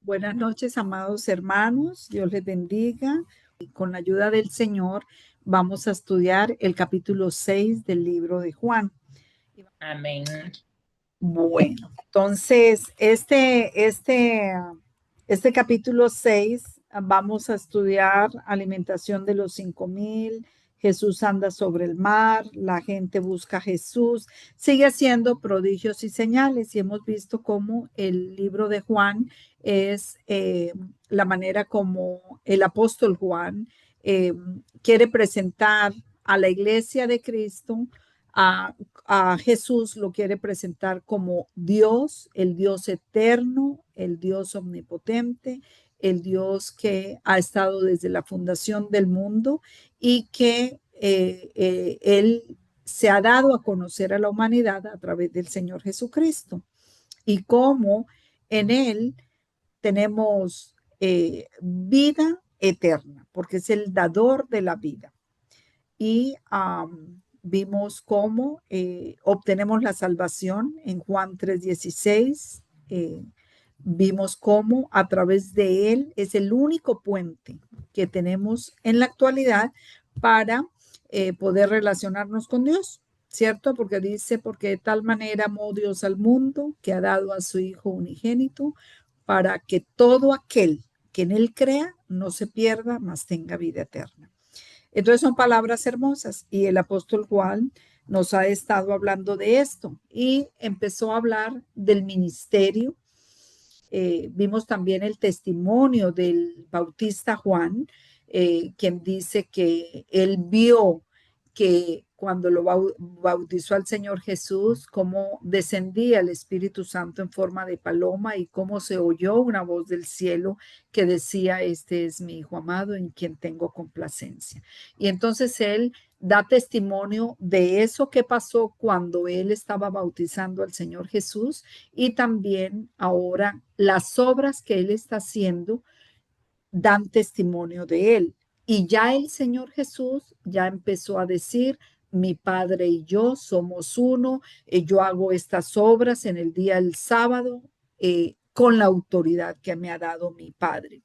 Buenas noches, amados hermanos. Dios les bendiga. Y con la ayuda del Señor vamos a estudiar el capítulo 6 del libro de Juan. Amén. Bueno, entonces este capítulo 6 vamos a estudiar alimentación de los 5,000. Jesús anda sobre el mar, la gente busca a Jesús, sigue haciendo prodigios y señales y hemos visto cómo el libro de Juan es la manera como el apóstol Juan eh, quiere presentar a la iglesia de Cristo, a a Jesús lo quiere presentar como Dios, el Dios eterno, el Dios omnipotente, el Dios que ha estado desde la fundación del mundo y que Él se ha dado a conocer a la humanidad a través del Señor Jesucristo y cómo en Él tenemos vida eterna, porque es el dador de la vida y vimos cómo obtenemos la salvación en Juan 3:16. Vimos cómo a través de él es el único puente que tenemos en la actualidad para poder relacionarnos con Dios, ¿cierto? Porque dice, porque de tal manera amó Dios al mundo que ha dado a su Hijo unigénito para que todo aquel que en él crea no se pierda, mas tenga vida eterna. Entonces son palabras hermosas y el apóstol Juan nos ha estado hablando de esto y empezó a hablar del ministerio. Vimos también el testimonio del bautista Juan, quien dice que él vio que cuando lo bautizó al Señor Jesús, cómo descendía el Espíritu Santo en forma de paloma y cómo se oyó una voz del cielo que decía, este es mi Hijo amado en quien tengo complacencia. Y entonces él da testimonio de eso que pasó cuando él estaba bautizando al Señor Jesús y también ahora las obras que él está haciendo dan testimonio de él. Y ya el Señor Jesús ya empezó a decir, mi Padre y yo somos uno, yo hago estas obras en el día del sábado con la autoridad que me ha dado mi Padre.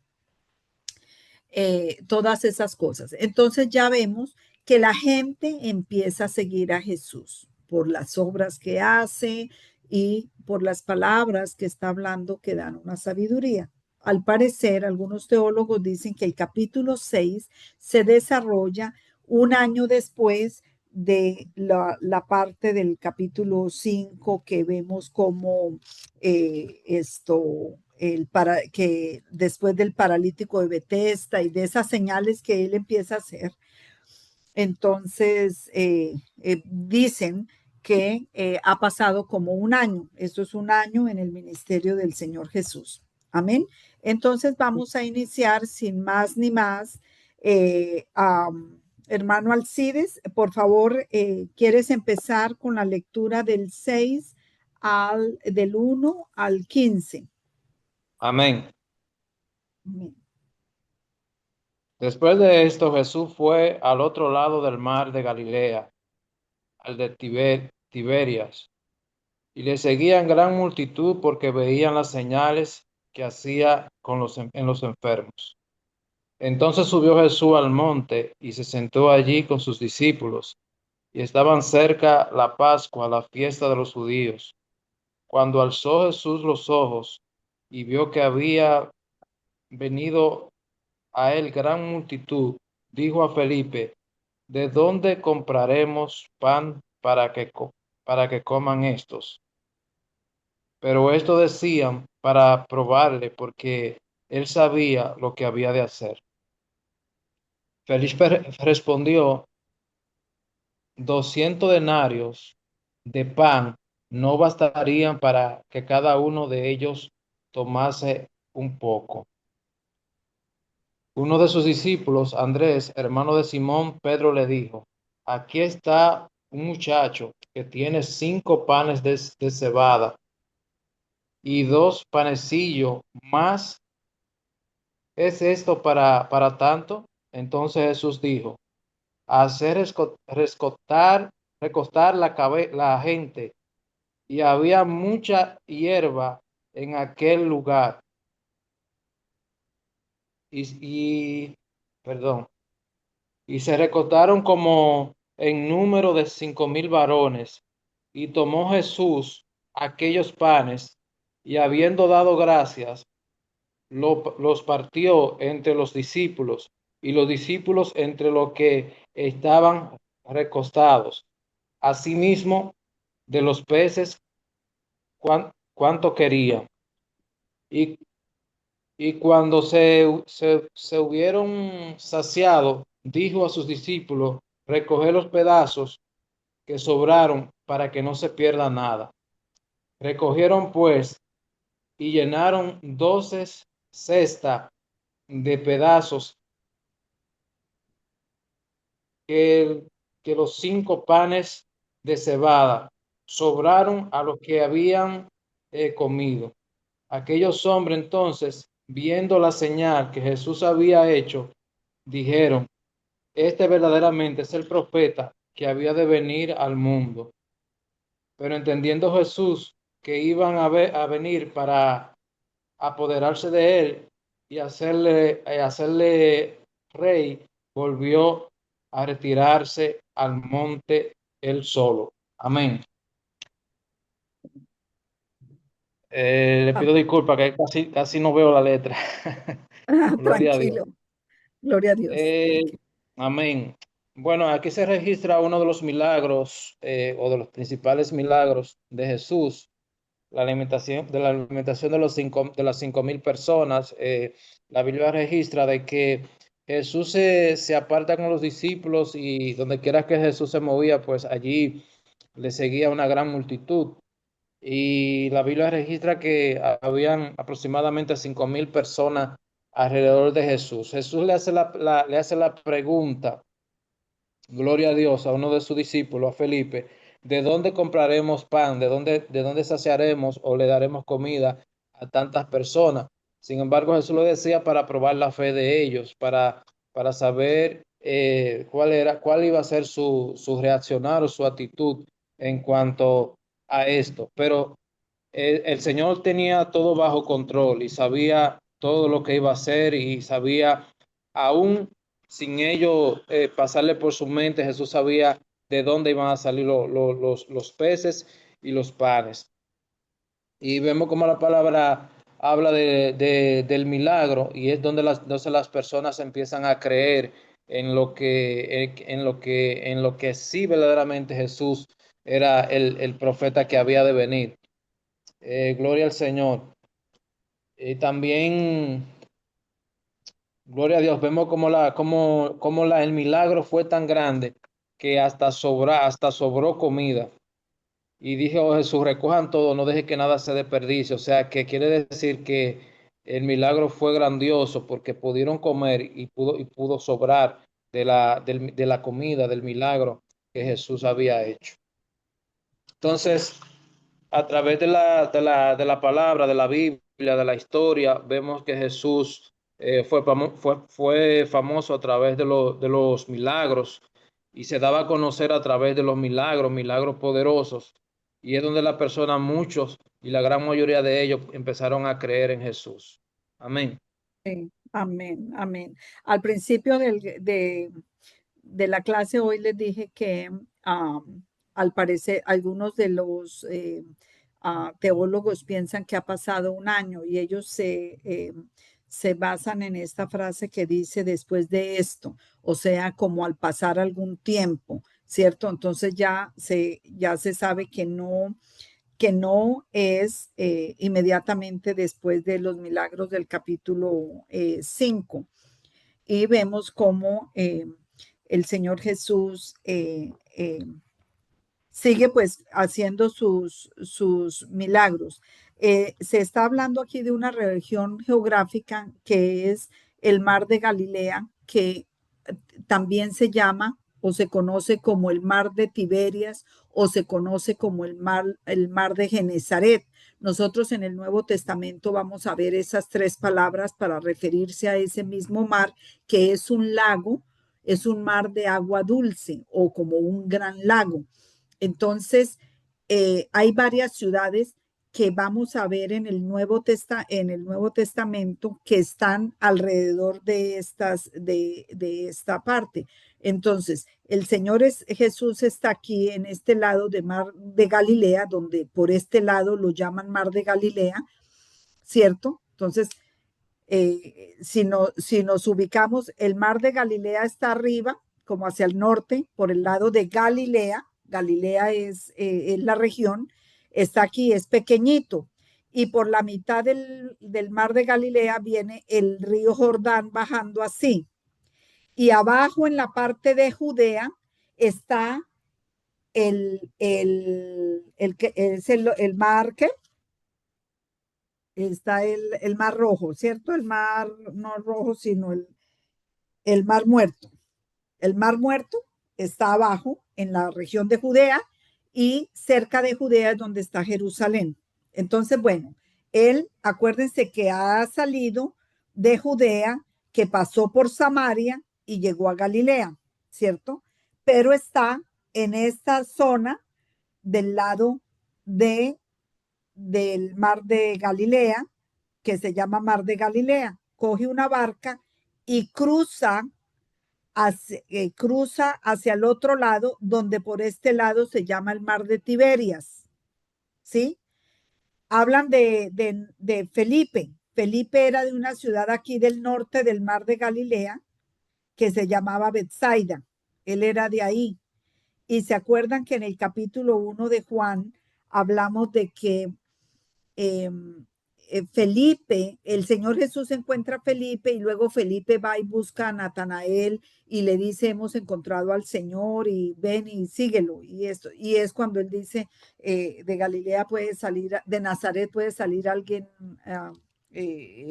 Todas esas cosas. Entonces ya vemos que la gente empieza a seguir a Jesús por las obras que hace y por las palabras que está hablando que dan una sabiduría. Al parecer, algunos teólogos dicen que el capítulo 6 se desarrolla un año después de la parte del capítulo 5 que vemos como que después del paralítico de Betesda y de esas señales que él empieza a hacer, entonces dicen que ha pasado como un año. Esto es un año en el ministerio del Señor Jesús. Amén. Entonces vamos a iniciar sin más ni más. Hermano Alcides, por favor, ¿quieres empezar con la lectura del 1 al 15? Amén. Amén. Después de esto, Jesús fue al otro lado del mar de Galilea, al de Tiberias, y le seguían gran multitud porque veían las señales que hacía en los enfermos. Entonces subió Jesús al monte y se sentó allí con sus discípulos, y estaban cerca la Pascua, la fiesta de los judíos. Cuando alzó Jesús los ojos y vio que había venido a él gran multitud, dijo a Felipe: ¿De dónde compraremos pan para que coman estos? Pero esto decían para probarle, porque él sabía lo que había de hacer. Felipe respondió: 200 denarios de pan no bastarían para que cada uno de ellos tomase un poco. Uno de sus discípulos, Andrés, hermano de Simón Pedro, le dijo: Aquí está un muchacho que tiene 5 panes de cebada y 2 panecillos más. ¿Es esto para tanto? Entonces Jesús dijo: hacer recostar la gente. Y había mucha hierba en aquel lugar. y, perdón, y se recordaron como en número de 5,000 varones. Y tomó Jesús aquellos panes y habiendo dado gracias, los partió entre los discípulos y los discípulos entre los que estaban recostados. Asimismo, de los peces, cuánto querían. Y, y cuando se hubieron saciado, dijo a sus discípulos, recoger los pedazos que sobraron para que no se pierda nada. Recogieron pues y llenaron 12 cestas de pedazos que, que los 5 panes de cebada sobraron a los que habían comido. Aquellos hombres entonces, viendo la señal que Jesús había hecho, dijeron, este verdaderamente es el profeta que había de venir al mundo. Pero entendiendo Jesús que iban a venir para apoderarse de él y hacerle rey, volvió a retirarse al monte él solo. Amén. Le pido disculpas que casi no veo la letra. Gloria a Dios. Tranquilo, gloria a Dios, Eh, tranquilo. amén. Bueno, aquí se registra uno de los milagros o de los principales milagros de Jesús, la alimentación de las 5,000 personas. La Biblia registra de que Jesús se aparta con los discípulos y donde quiera que Jesús se movía, pues allí le seguía una gran multitud. Y la Biblia registra que habían aproximadamente 5,000 personas alrededor de Jesús. Jesús le hace la pregunta, gloria a Dios, a uno de sus discípulos, a Felipe, ¿de dónde compraremos pan? De dónde saciaremos o le daremos comida a tantas personas? Sin embargo, Jesús lo decía para probar la fe de ellos, para saber cuál iba a ser su reaccionar o su actitud en cuanto a esto. Pero el Señor tenía todo bajo control y sabía todo lo que iba a hacer y sabía, aún sin ello pasarle por su mente, Jesús sabía de dónde iban a salir los peces y los panes. Y vemos como la palabra habla del milagro y es donde entonces las personas empiezan a creer en lo que sí verdaderamente Jesús era el profeta que había de venir. Gloria al Señor. También, gloria a Dios, vemos el milagro fue tan grande que hasta sobró comida. Y dijo Jesús, recojan todo, no deje que nada se desperdicie. O sea, que quiere decir que el milagro fue grandioso porque pudieron comer y pudo sobrar de la comida, del milagro que Jesús había hecho. Entonces, a través de la palabra, de la Biblia, de la historia, vemos que Jesús fue famoso a través de los milagros y se daba a conocer a través de los milagros poderosos. Y es donde las personas, muchos y la gran mayoría de ellos, empezaron a creer en Jesús. Amén. Sí, amén, amén. Al principio de la clase hoy les dije que al parecer algunos de los teólogos piensan que ha pasado un año y ellos se basan en esta frase que dice después de esto, o sea, como al pasar algún tiempo, ¿cierto? Entonces ya se sabe que no es inmediatamente después de los milagros del capítulo 5. Y vemos cómo el Señor Jesús sigue pues haciendo sus milagros. Se está hablando aquí de una región geográfica que es el mar de Galilea, que también se llama o se conoce como el mar de Tiberias o se conoce como el mar de Genezaret. Nosotros en el Nuevo Testamento vamos a ver esas tres palabras para referirse a ese mismo mar, que es un lago, es un mar de agua dulce o como un gran lago. Entonces, hay varias ciudades que vamos a ver en el Nuevo Testamento que están alrededor de esta parte. Entonces, el Señor Jesús está aquí en este lado de Mar de Galilea, donde por este lado lo llaman Mar de Galilea, ¿cierto? Entonces, si nos ubicamos, el Mar de Galilea está arriba, como hacia el norte, por el lado de Galilea. Galilea es la región, está aquí, es pequeñito. Y por la mitad del Mar de Galilea viene el río Jordán bajando así. Y abajo en la parte de Judea está el mar, ¿qué? Está el Mar Rojo, ¿cierto? El mar, no rojo, sino el Mar Muerto. El Mar Muerto está abajo en la región de Judea y cerca de Judea es donde está Jerusalén. Entonces, bueno, acuérdense que ha salido de Judea, que pasó por Samaria y llegó a Galilea, ¿cierto? Pero está en esta zona del lado del Mar de Galilea, que se llama Mar de Galilea. Coge una barca y cruza hacia el otro lado, donde por este lado se llama el Mar de Tiberias. ¿Sí? Hablan de Felipe. Felipe era de una ciudad aquí del norte del Mar de Galilea que se llamaba Betsaida. Él era de ahí. Y se acuerdan que en el capítulo 1 de Juan hablamos de que Felipe, el Señor Jesús encuentra a Felipe y luego Felipe va y busca a Natanael y le dice, hemos encontrado al Señor y ven y síguelo. Y es cuando él dice, de Galilea puede salir, de Nazaret puede salir alguien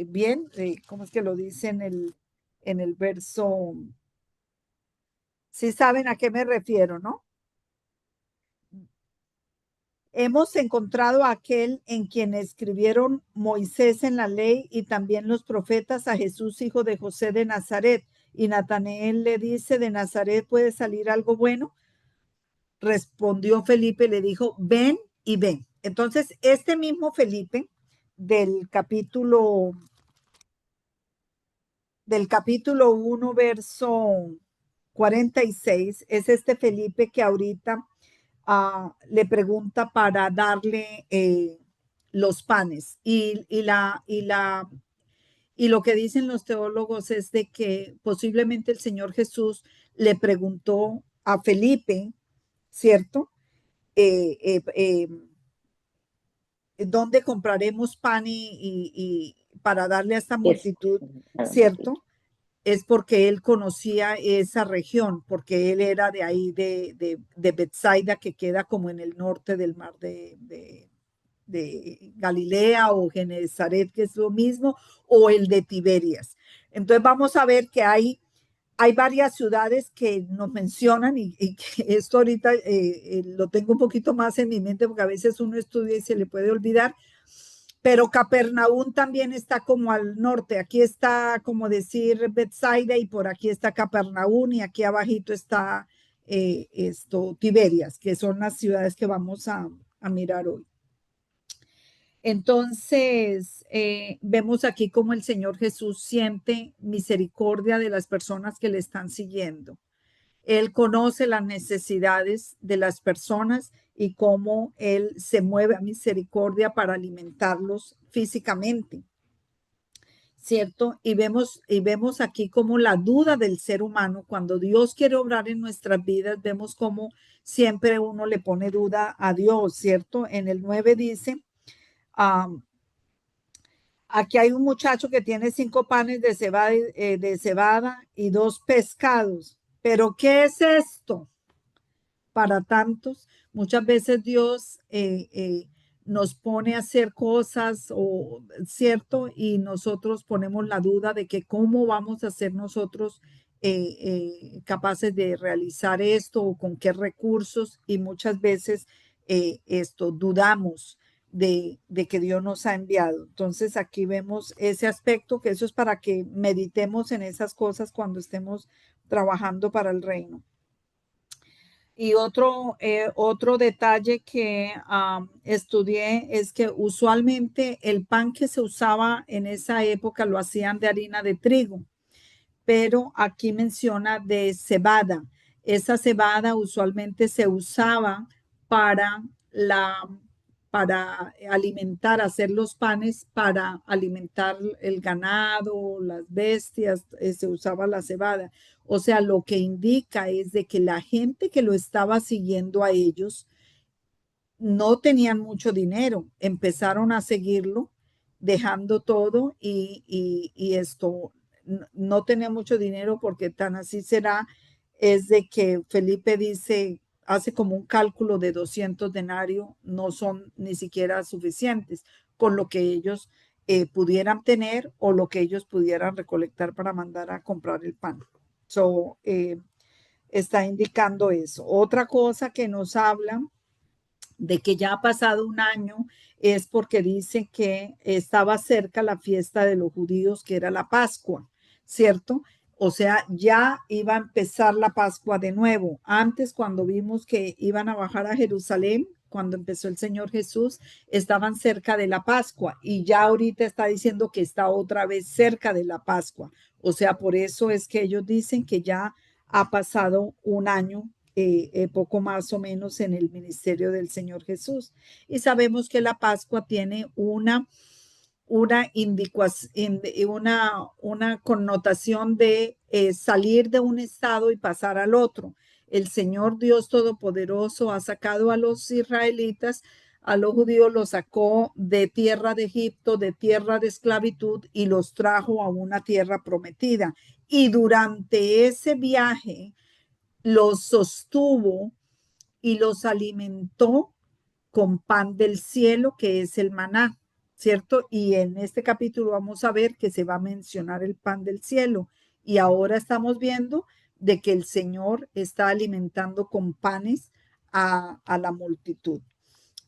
bien. ¿Cómo es que lo dice en el verso? Sí saben a qué me refiero, ¿no? Hemos encontrado a aquel en quien escribieron Moisés en la ley y también los profetas, a Jesús, hijo de José de Nazaret. Y Natanael le dice, ¿de Nazaret puede salir algo bueno? Respondió Felipe, le dijo, ven y ven. Entonces, este mismo Felipe del capítulo 1, verso 46, es este Felipe que ahorita le pregunta para darle los panes. Y lo que dicen los teólogos es de que posiblemente el Señor Jesús le preguntó a Felipe, ¿cierto? ¿Dónde compraremos pan y para darle a esta multitud, ¿cierto? Es porque él conocía esa región, porque él era de ahí, de Betsaida, que queda como en el norte del mar de Galilea o Genezaret, que es lo mismo, o el de Tiberias. Entonces vamos a ver que hay varias ciudades que nos mencionan y que esto ahorita lo tengo un poquito más en mi mente porque a veces uno estudia y se le puede olvidar, pero Capernaum también está como al norte. Aquí está, como decir, Betsaida y por aquí está Capernaum y aquí abajito está Tiberias, que son las ciudades que vamos a mirar hoy. Entonces, vemos aquí cómo el Señor Jesús siente misericordia de las personas que le están siguiendo. Él conoce las necesidades de las personas y cómo Él se mueve a misericordia para alimentarlos físicamente, ¿cierto? Y vemos aquí como la duda del ser humano, cuando Dios quiere obrar en nuestras vidas, vemos como siempre uno le pone duda a Dios, ¿cierto? En el 9 dice, aquí hay un muchacho que tiene 5 panes de cebada y 2 pescados. ¿Pero qué es esto para tantos? Muchas veces Dios nos pone a hacer cosas, ¿cierto? Y nosotros ponemos la duda de que cómo vamos a ser nosotros capaces de realizar esto o con qué recursos. Y muchas veces dudamos de que Dios nos ha enviado. Entonces aquí vemos ese aspecto, que eso es para que meditemos en esas cosas cuando estemos trabajando para el reino. Y otro detalle que estudié es que usualmente el pan que se usaba en esa época lo hacían de harina de trigo, pero aquí menciona de cebada. Esa cebada usualmente se usaba para para alimentar, hacer los panes para alimentar el ganado, las bestias, se usaba la cebada. O sea, lo que indica es de que la gente que lo estaba siguiendo a ellos no tenían mucho dinero, empezaron a seguirlo, dejando todo y esto no tenía mucho dinero porque tan así será, es de que Felipe dice, hace como un cálculo de 200 denarios, no son ni siquiera suficientes con lo que ellos pudieran tener o lo que ellos pudieran recolectar para mandar a comprar el pan. So, está indicando eso. Otra cosa que nos habla de que ya ha pasado un año es porque dice que estaba cerca la fiesta de los judíos, que era la Pascua, ¿cierto? O sea, ya iba a empezar la Pascua de nuevo. Antes, cuando vimos que iban a bajar a Jerusalén, cuando empezó el Señor Jesús, estaban cerca de la Pascua y ya ahorita está diciendo que está otra vez cerca de la Pascua. O sea, por eso es que ellos dicen que ya ha pasado un año poco más o menos en el ministerio del Señor Jesús. Y sabemos que la Pascua tiene una connotación de salir de un estado y pasar al otro. El Señor Dios Todopoderoso ha sacado a los israelitas, a los judíos los sacó de tierra de Egipto, de tierra de esclavitud y los trajo a una tierra prometida. Y durante ese viaje, los sostuvo y los alimentó con pan del cielo, que es el maná, ¿cierto? Y en este capítulo vamos a ver que se va a mencionar el pan del cielo. Y ahora estamos viendo de que el Señor está alimentando con panes a la multitud.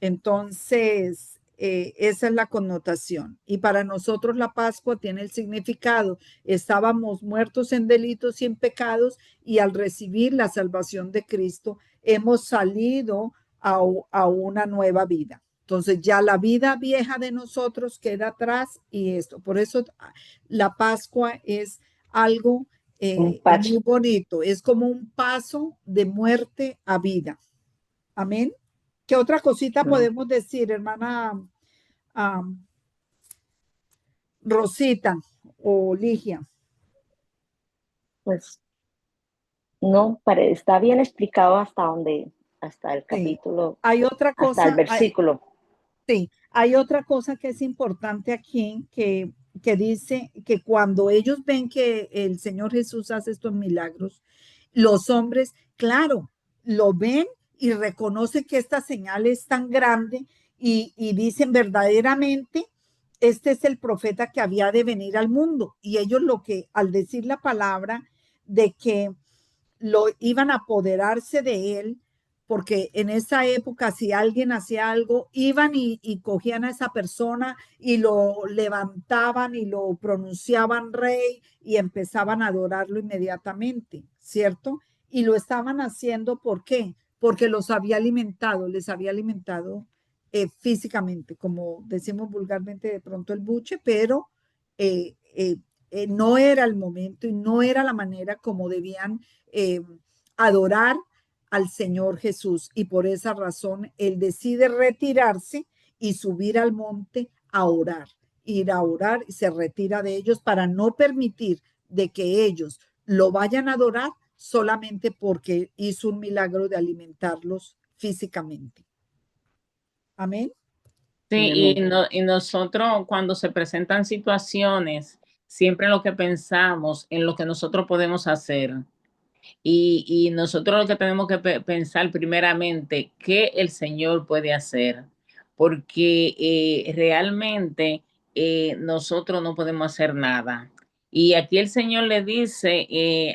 Entonces, esa es la connotación. Y para nosotros la Pascua tiene el significado. Estábamos muertos en delitos y en pecados y al recibir la salvación de Cristo hemos salido a una nueva vida. Entonces ya la vida vieja de nosotros queda atrás y esto. Por eso la Pascua es algo muy bonito. Es como un paso de muerte a vida. Amén. ¿Qué otra cosita podemos decir, hermana Rosita o Ligia? Pues no, está bien explicado hasta el capítulo, Hay otra cosa, hasta el versículo. Sí, hay otra cosa que es importante aquí que dice que cuando ellos ven que el Señor Jesús hace estos milagros, los hombres, claro, lo ven y reconocen que esta señal es tan grande y dicen verdaderamente, este es el profeta que había de venir al mundo. Y ellos lo que, al decir la palabra de que lo iban a apoderarse de él, porque en esa época si alguien hacía algo, iban y cogían a esa persona y lo levantaban y lo pronunciaban rey y empezaban a adorarlo inmediatamente, ¿cierto? Y lo estaban haciendo, ¿por qué? Porque los había alimentado, les había alimentado físicamente, como decimos vulgarmente de pronto el buche, pero no era el momento y no era la manera como debían adorar al Señor Jesús y por esa razón él decide retirarse y subir al monte a orar, ir a orar y se retira de ellos para no permitir de que ellos lo vayan a adorar solamente porque hizo un milagro de alimentarlos físicamente. Amén. Sí, y nosotros cuando se presentan situaciones, siempre lo que pensamos en lo que nosotros podemos hacer. Y nosotros lo que tenemos que pensar primeramente, ¿qué el Señor puede hacer? Porque realmente nosotros no podemos hacer nada. Y aquí el Señor le dice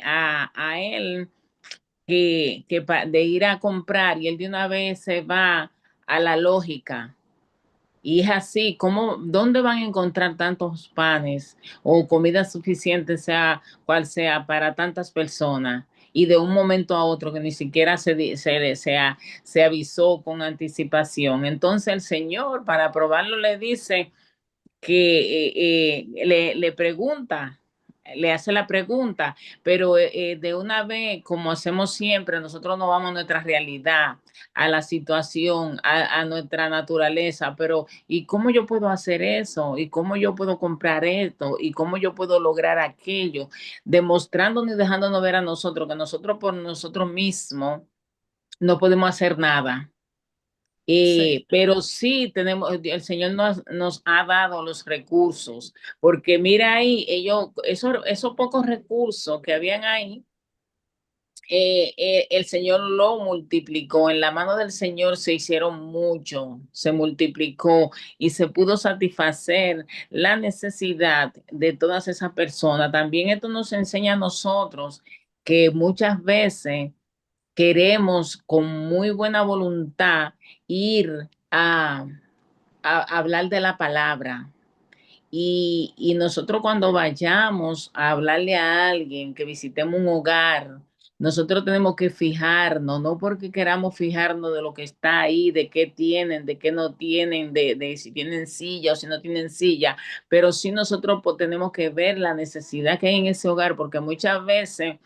a él de ir a comprar y él de una vez se va a la lógica. Y es así, ¿dónde van a encontrar tantos panes o comida suficiente, sea cual sea, para tantas personas? y de un momento a otro que ni siquiera se avisó con anticipación. Entonces el Señor, para probarlo, le dice que le pregunta, le hace la pregunta, pero de una vez, como hacemos siempre, nosotros nos vamos a nuestra realidad, a la situación, a nuestra naturaleza, pero ¿y cómo yo puedo hacer eso? ¿Y cómo yo puedo comprar esto? ¿Y cómo yo puedo lograr aquello? Demostrándonos y dejándonos ver a nosotros que nosotros por nosotros mismos no podemos hacer nada. Pero sí tenemos, el Señor nos ha dado los recursos, porque mira ahí, esos pocos recursos que habían ahí, el Señor lo multiplicó. En la mano del Señor se hicieron mucho, se multiplicó y se pudo satisfacer la necesidad de todas esas personas. También esto nos enseña a nosotros que muchas veces queremos con muy buena voluntad ir a hablar de la palabra. Y nosotros cuando vayamos a hablarle a alguien, que visitemos un hogar, nosotros tenemos que fijarnos, no porque queramos fijarnos de lo que está ahí, de qué tienen, de qué no tienen, de si tienen silla o si no tienen silla, pero sí nosotros tenemos que ver la necesidad que hay en ese hogar, porque muchas veces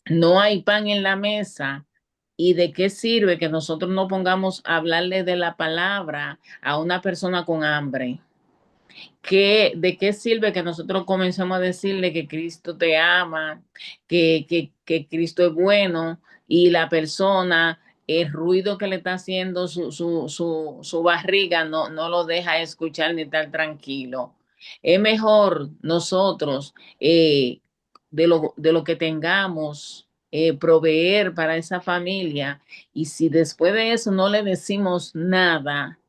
no hay pan en la mesa. ¿Y de qué sirve que nosotros no pongamos a hablarle de la palabra a una persona con hambre? ¿De qué sirve que nosotros comencemos a decirle que Cristo te ama, que Cristo es bueno y la persona, el ruido que le está haciendo su barriga no lo deja escuchar ni estar tranquilo? Es mejor nosotros, de lo que tengamos, proveer para esa familia, y si después de eso no le decimos nada,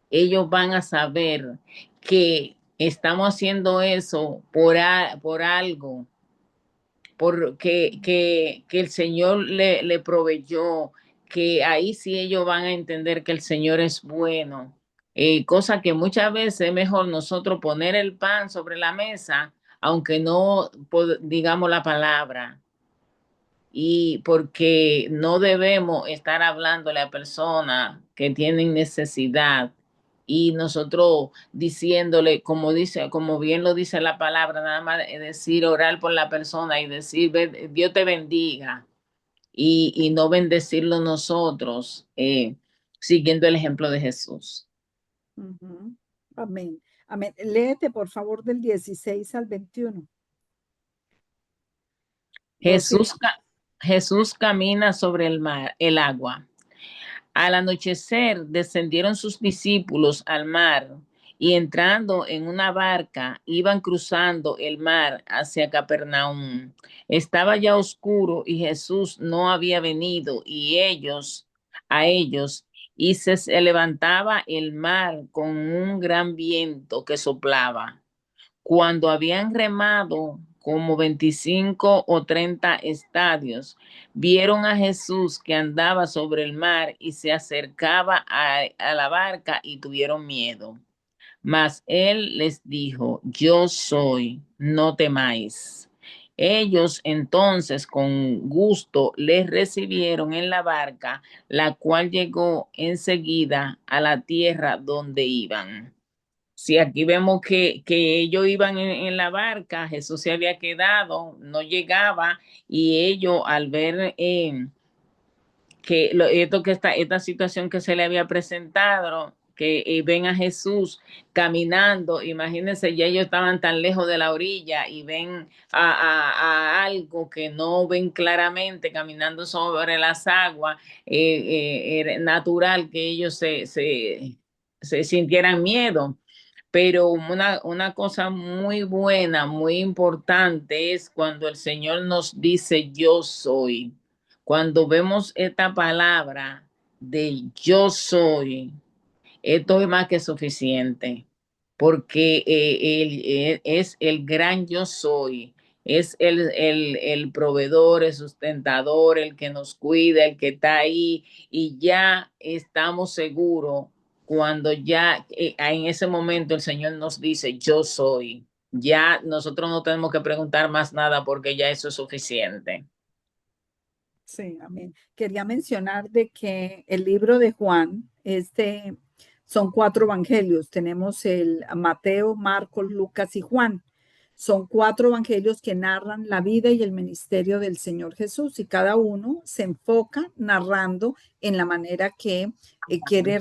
ellos van a saber que estamos haciendo eso por algo, que el Señor le proveyó, que ahí sí ellos van a entender que el Señor es bueno. Cosa que muchas veces es mejor nosotros poner el pan sobre la mesa, aunque no digamos la palabra. Y porque no debemos estar hablándole a personas que tienen necesidad y nosotros diciéndole, como bien lo dice la palabra, nada más decir, orar por la persona y decir, Dios te bendiga, y no bendecirlo nosotros, siguiendo el ejemplo de Jesús. Amén. Amén. Léete, por favor, del 16 al 21. Jesús camina sobre el agua. Al anochecer descendieron sus discípulos al mar y entrando en una barca iban cruzando el mar hacia Capernaum. Estaba ya oscuro y Jesús no había venido a ellos, y se levantaba el mar con un gran viento que soplaba. Cuando habían remado como 25 o 30 estadios, vieron a Jesús que andaba sobre el mar y se acercaba a la barca y tuvieron miedo. Mas él les dijo, yo soy, no temáis. Ellos entonces con gusto les recibieron en la barca, la cual llegó enseguida a la tierra donde iban. Si aquí vemos que ellos iban en la barca, Jesús se había quedado, no llegaba, y ellos al ver esta situación que se le había presentado, que ven a Jesús caminando, imagínense, ya ellos estaban tan lejos de la orilla y ven a algo que no ven claramente caminando sobre las aguas, era natural que ellos se sintieran miedo. Pero una cosa muy buena, muy importante es cuando el Señor nos dice yo soy. Cuando vemos esta palabra de yo soy, esto es más que suficiente, porque Él es el gran yo soy, es el proveedor, el sustentador, el que nos cuida, el que está ahí, y ya estamos seguros cuando ya en ese momento el Señor nos dice yo soy. Ya nosotros no tenemos que preguntar más nada porque ya eso es suficiente. Sí, amén. Quería mencionar de que el libro de Juan, son 4 evangelios. Tenemos el Mateo, Marcos, Lucas y Juan. Son 4 evangelios que narran la vida y el ministerio del Señor Jesús y cada uno se enfoca narrando en la manera que quiere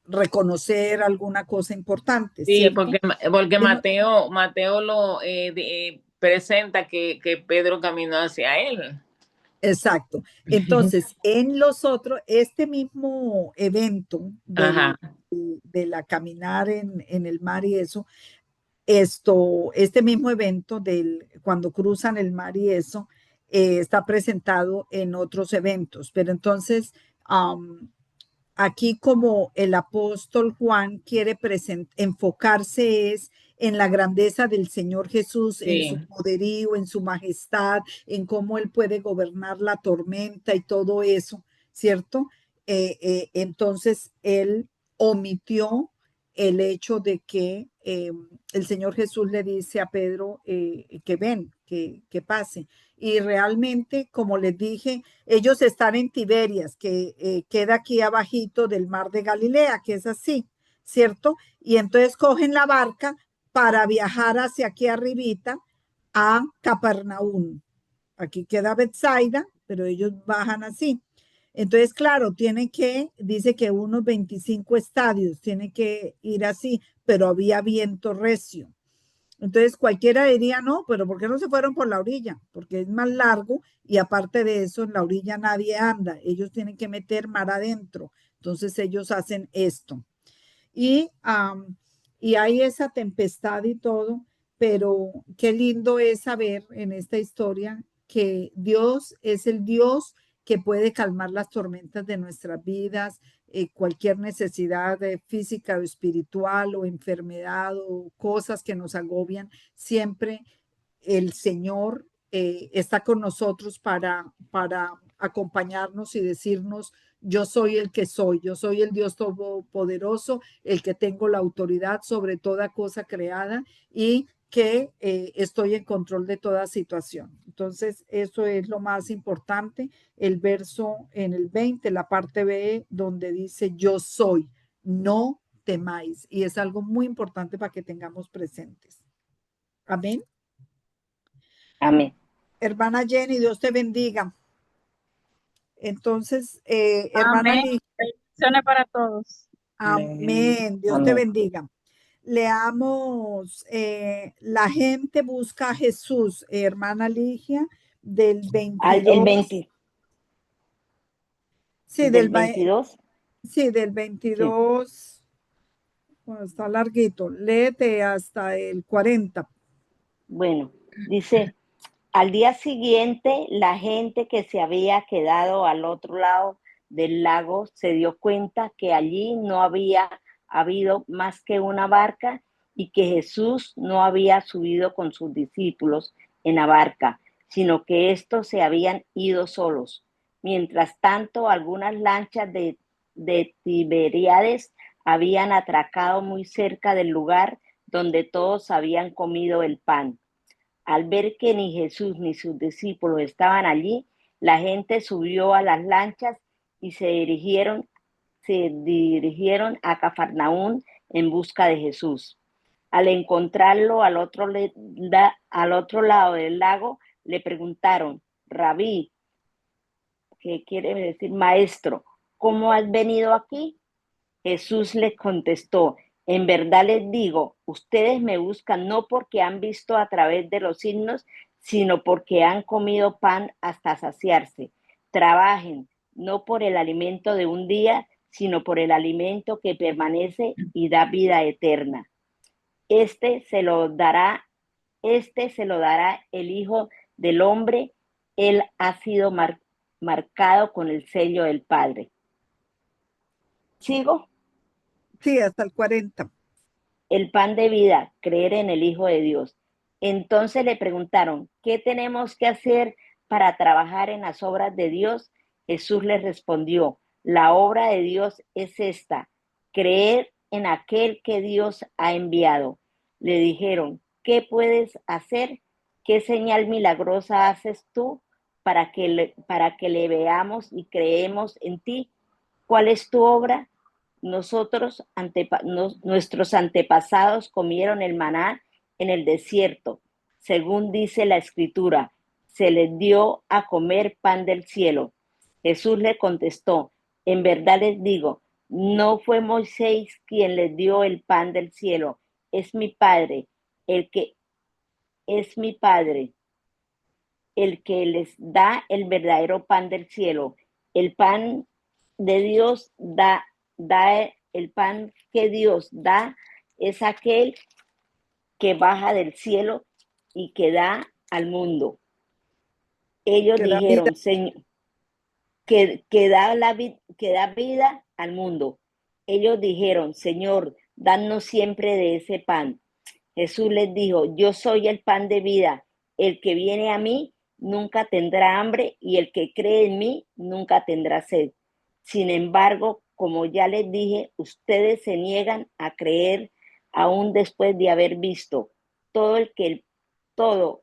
reconocer alguna cosa importante, Sí, ¿cierto? porque Y no- Mateo lo presenta que Pedro caminó hacia él. Exacto. Entonces, en los otros, este mismo evento Ajá. de la caminar en el mar y eso, este mismo evento cuando cruzan el mar y eso, está presentado en otros eventos. Pero entonces, aquí como el apóstol Juan quiere enfocarse es en la grandeza del Señor Jesús, en su Sí, poderío, en su majestad, en cómo él puede gobernar la tormenta y todo eso, ¿cierto? Entonces él omitió el hecho de que el Señor Jesús le dice a Pedro que ven, que pase. Y realmente, como les dije, ellos están en Tiberias, que queda aquí abajito del mar de Galilea, que es así, ¿cierto? Y entonces cogen la barca para viajar hacia aquí arribita a Capernaum. Aquí queda Bethsaida, pero ellos bajan así. Entonces, claro, dice que unos 25 estadios, tiene que ir así, pero había viento recio. Entonces cualquiera diría, no, pero ¿por qué no se fueron por la orilla? Porque es más largo y aparte de eso, en la orilla nadie anda. Ellos tienen que meter mar adentro. Entonces ellos hacen esto. Y, y hay esa tempestad y todo, pero qué lindo es saber en esta historia que Dios es el Dios que puede calmar las tormentas de nuestras vidas, cualquier necesidad física o espiritual o enfermedad o cosas que nos agobian, siempre el Señor está con nosotros para acompañarnos y decirnos, yo soy el que soy, yo soy el Dios Todopoderoso, el que tengo la autoridad sobre toda cosa creada y que estoy en control de toda situación. Entonces, eso es lo más importante. El verso en el 20, la parte B, donde dice, yo soy, no temáis. Y es algo muy importante para que tengamos presentes. Amén. Amén. Hermana Jenny, Dios te bendiga. Entonces, hermana Amén. Ligia, Bendiciones para todos. amén, Dios te Amén. bendiga. Leamos, la gente busca a Jesús, hermana Ligia, del El 22, 20, sí, del 22. sí, del Sí. 22, bueno, está larguito, léete hasta el 40. Bueno, dice, al día siguiente, la gente que se había quedado al otro lado del lago se dio cuenta que allí no había habido más que una barca y que Jesús no había subido con sus discípulos en la barca, sino que estos se habían ido solos. Mientras tanto, algunas lanchas de Tiberíades habían atracado muy cerca del lugar donde todos habían comido el pan. Al ver que ni Jesús ni sus discípulos estaban allí, la gente subió a las lanchas y se dirigieron a Cafarnaún en busca de Jesús. Al encontrarlo al otro lado del lago, le preguntaron, Rabí, que quiere decir maestro, ¿cómo has venido aquí? Jesús les contestó, en verdad les digo, ustedes me buscan no porque han visto a través de los signos, sino porque han comido pan hasta saciarse. Trabajen, no por el alimento de un día, sino por el alimento que permanece y da vida eterna. Este se lo dará, este se lo dará el Hijo del Hombre. Él ha sido marcado con el sello del Padre. ¿Sigo? Sí, hasta el 40. El pan de vida, creer en el Hijo de Dios. Entonces le preguntaron, ¿qué tenemos que hacer para trabajar en las obras de Dios? Jesús les respondió, la obra de Dios es esta, creer en aquel que Dios ha enviado. Le dijeron, ¿qué puedes hacer? ¿Qué señal milagrosa haces tú? para que le veamos y creemos en ti. ¿Cuál es tu obra? Nuestros antepasados comieron el maná en el desierto, según dice la Escritura, se les dio a comer pan del cielo. Jesús le contestó, en verdad les digo, no fue Moisés quien les dio el pan del cielo, es mi Padre, el que les da el verdadero pan del cielo. El pan de Dios el pan que Dios da es aquel que baja del cielo y que da al mundo. Ellos dijeron, Señor, que da vida al mundo. Ellos dijeron, Señor, danos siempre de ese pan. Jesús les dijo, yo soy el pan de vida. El que viene a mí nunca tendrá hambre y el que cree en mí nunca tendrá sed. Sin embargo, como ya les dije, ustedes se niegan a creer aún después de haber visto. Todo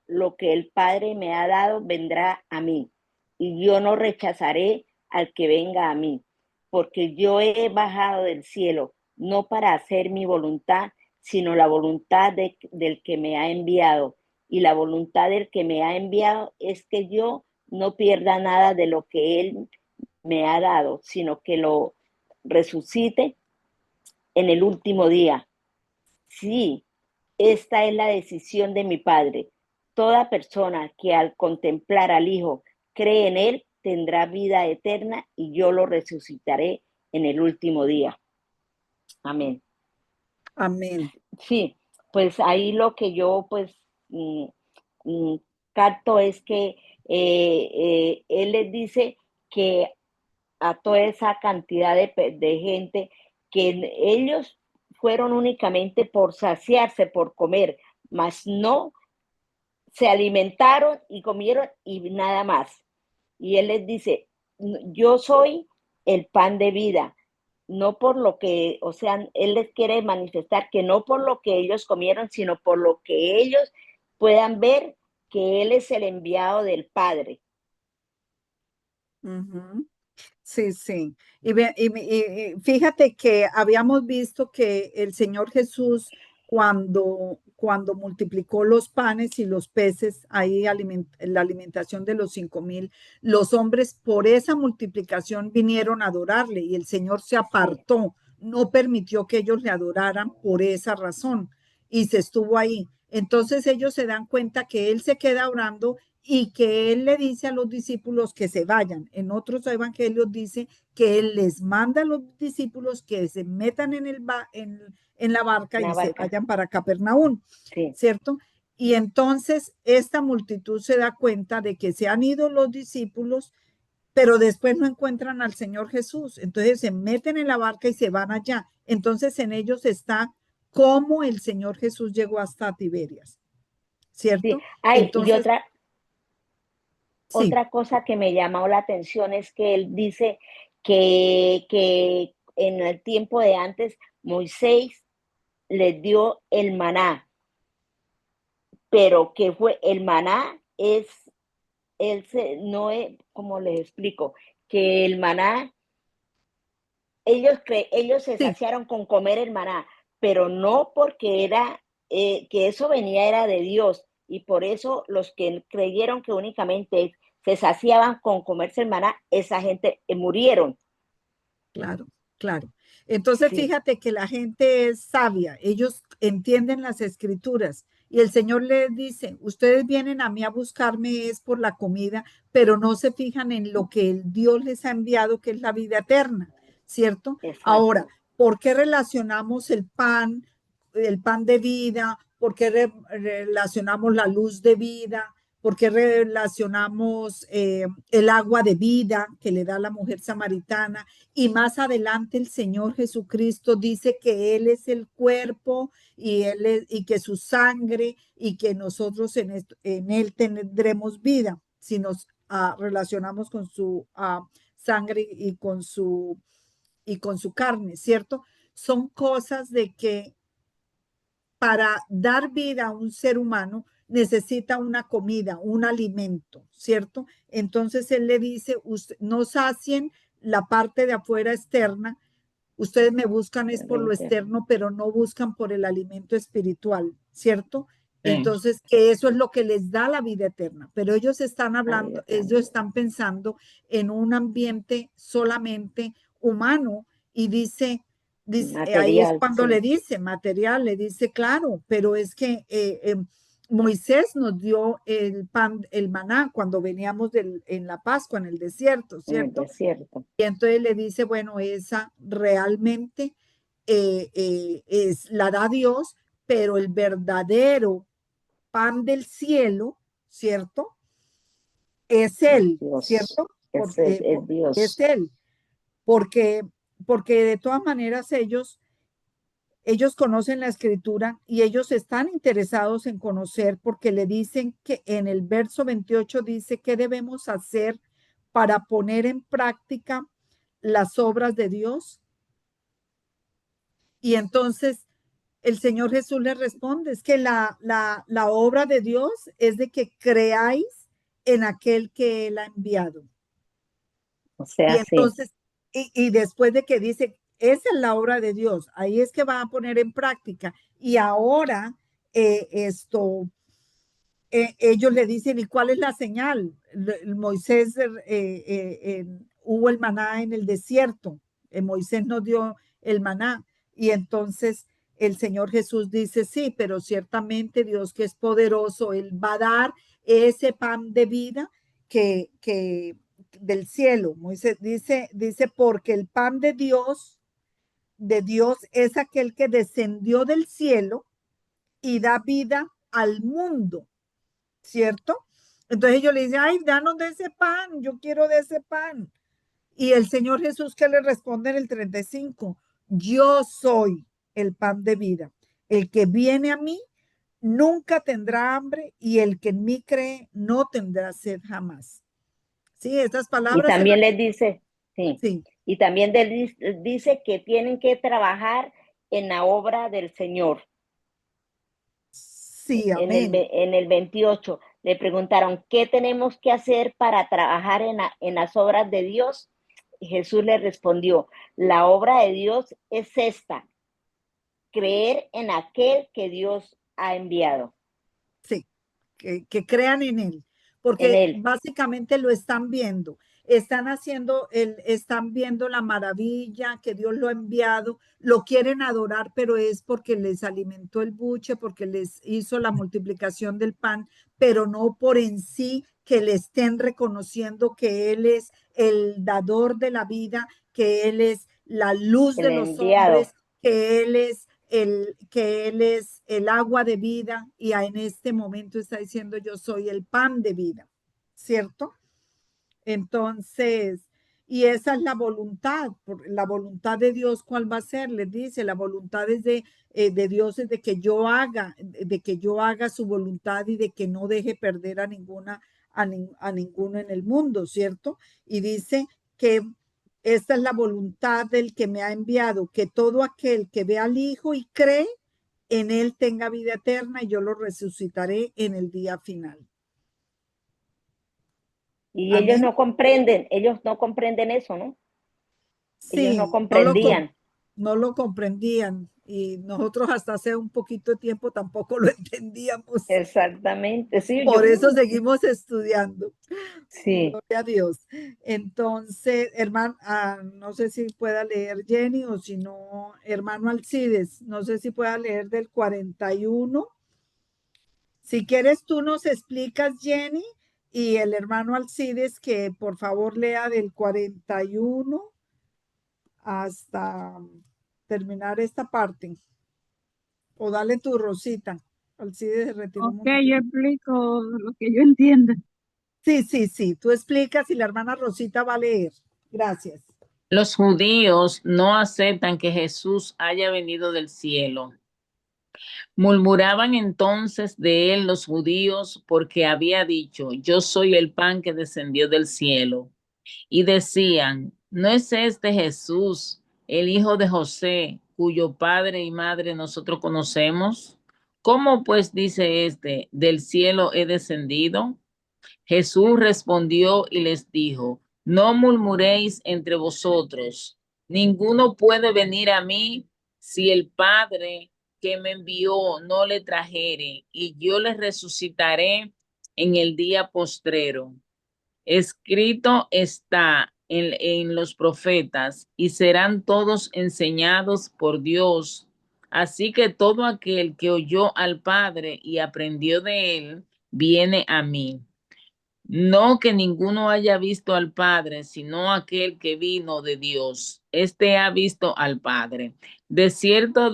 lo que el Padre me ha dado vendrá a mí, y yo no rechazaré al que venga a mí, porque yo he bajado del cielo, no para hacer mi voluntad, sino la voluntad del que me ha enviado. Y la voluntad del que me ha enviado es que yo no pierda nada de lo que él me ha dado, sino que lo resucite en el último día. Sí, esta es la decisión de mi Padre. Toda persona que al contemplar al Hijo cree en él tendrá vida eterna y yo lo resucitaré en el último día. Amén. Amén. Sí, pues ahí lo que yo pues capto es que él les dice que a toda esa cantidad de gente que ellos fueron únicamente por saciarse, por comer, mas no se alimentaron y comieron y nada más. Y él les dice, yo soy el pan de vida, no por lo que, o sea, él les quiere manifestar que no por lo que ellos comieron, sino por lo que ellos puedan ver que él es el enviado del Padre. Uh-huh. Sí, sí. Y fíjate que habíamos visto que el Señor Jesús, cuando multiplicó los panes y los peces, ahí la alimentación de los 5,000, los hombres por esa multiplicación vinieron a adorarle y el Señor se apartó, no permitió que ellos le adoraran por esa razón y se estuvo ahí. Entonces ellos se dan cuenta que Él se queda orando y que Él le dice a los discípulos que se vayan. En otros evangelios dice que Él les manda a los discípulos que se metan en la barca y se vayan para Capernaum, sí. ¿Cierto? Y entonces esta multitud se da cuenta de que se han ido los discípulos, pero después no encuentran al Señor Jesús. Entonces se meten en la barca y se van allá. Entonces en ellos está cómo el Señor Jesús llegó hasta Tiberias, ¿cierto? Sí. Entonces, sí. Otra cosa que me llamó la atención es que él dice que en el tiempo de antes Moisés les dio el maná, pero que fue el maná no es, como les explico, que el maná, ellos se saciaron con comer el maná, pero no porque que eso era de Dios, y por eso los que creyeron que únicamente se saciaban con comerse el maná, esa gente murieron. Claro, claro. Entonces, fíjate que la gente es sabia, ellos entienden las escrituras y el Señor les dice, ustedes vienen a mí a buscarme es por la comida, pero no se fijan en lo que el Dios les ha enviado, que es la vida eterna, ¿cierto? Exacto. Ahora, ¿por qué relacionamos el pan de vida? ¿Por qué relacionamos la luz de vida? ¿Por qué relacionamos el agua de vida que le da la mujer samaritana? Y más adelante el Señor Jesucristo dice que Él es el cuerpo y que su sangre y que nosotros en Él tendremos vida si nos relacionamos con su sangre y con su carne, ¿cierto? Son cosas de que para dar vida a un ser humano necesita una comida, un alimento, ¿cierto? Entonces él le dice, no sacien la parte de afuera externa, ustedes me buscan es por lo externo, pero no buscan por el alimento espiritual, ¿cierto? Sí. Entonces, que eso es lo que les da la vida eterna, pero ellos están hablando, ellos están pensando en un ambiente solamente humano y dice Material, ahí es cuando sí. le dice material, le dice claro, pero es que Moisés nos dio el pan, el maná cuando veníamos en la Pascua, en el desierto, ¿cierto? En el desierto. Y entonces le dice, bueno, esa realmente la da Dios, pero el verdadero pan del cielo, ¿cierto? Es Él, Dios. ¿cierto? Es Dios. Es Él, porque de todas maneras ellos conocen la escritura y ellos están interesados en conocer porque le dicen que en el verso 28 dice qué debemos hacer para poner en práctica las obras de Dios. Y entonces el Señor Jesús le responde, es que la obra de Dios es de que creáis en aquel que Él ha enviado. O sea, y entonces, y después de que dice, esa es la obra de Dios, ahí es que va a poner en práctica. Y ahora ellos le dicen, ¿y cuál es la señal? Moisés, hubo el maná en el desierto, Moisés nos dio el maná, y entonces el Señor Jesús dice, sí, pero ciertamente Dios que es poderoso, Él va a dar ese pan de vida que del cielo. Moisés dice, porque el pan de Dios es aquel que descendió del cielo y da vida al mundo. ¿Cierto? Entonces ellos le dicen, ay, danos de ese pan, yo quiero de ese pan. Y el Señor Jesús que le responde en el 35, yo soy el pan de vida. El que viene a mí nunca tendrá hambre y el que en mí cree no tendrá sed jamás. Sí, estas palabras. Y también les dice, sí. Y también les dice que tienen que trabajar en la obra del Señor. Sí, amén. En el 28 le preguntaron, ¿qué tenemos que hacer para trabajar en las obras de Dios? Y Jesús le respondió, la obra de Dios es esta, creer en aquel que Dios ha enviado. Sí, que crean en Él, porque básicamente lo están viendo. Están viendo la maravilla que Dios lo ha enviado, lo quieren adorar, pero es porque les alimentó el buche, porque les hizo la multiplicación del pan, pero no por en sí que le estén reconociendo que Él es el dador de la vida, que Él es la luz de los hombres, que Él es el agua de vida, y en este momento está diciendo yo soy el pan de vida, ¿cierto? Entonces, y esa es la voluntad de Dios, ¿cuál va a ser? Les dice, la voluntad es de Dios es de que yo haga su voluntad y de que no deje perder a ninguno en el mundo, ¿cierto? Y dice que esta es la voluntad del que me ha enviado, que todo aquel que ve al Hijo y cree en Él tenga vida eterna y yo lo resucitaré en el día final. Y amén. Ellos no comprenden eso, ¿no? Sí, ellos no comprendían. No lo comprendían y nosotros hasta hace un poquito de tiempo tampoco lo entendíamos. Exactamente, sí. Por eso seguimos estudiando. Sí. Gloria a Dios. Entonces, hermano, no sé si pueda leer Jenny o si no, hermano Alcides, no sé si pueda leer del 41. Si quieres, tú nos explicas, Jenny, y el hermano Alcides que por favor lea del 41 hasta terminar esta parte. O dale tu Rosita. Alcides se retiró. Ok, yo explico lo que yo entienda. Sí. Tú explicas y la hermana Rosita va a leer. Gracias. Los judíos no aceptan que Jesús haya venido del cielo. Murmuraban entonces de él los judíos porque había dicho, yo soy el pan que descendió del cielo. Y decían, ¿no es este Jesús, el hijo de José, cuyo padre y madre nosotros conocemos? ¿Cómo pues dice este, del cielo he descendido? Jesús respondió y les dijo, no murmuréis entre vosotros, ninguno puede venir a mí si el Padre que me envió no le trajere, y yo le resucitaré en el día postrero. Escrito está en los profetas, y serán todos enseñados por Dios. Así que todo aquel que oyó al Padre y aprendió de él, viene a mí. No que ninguno haya visto al Padre, sino aquel que vino de Dios. Este ha visto al Padre. De cierto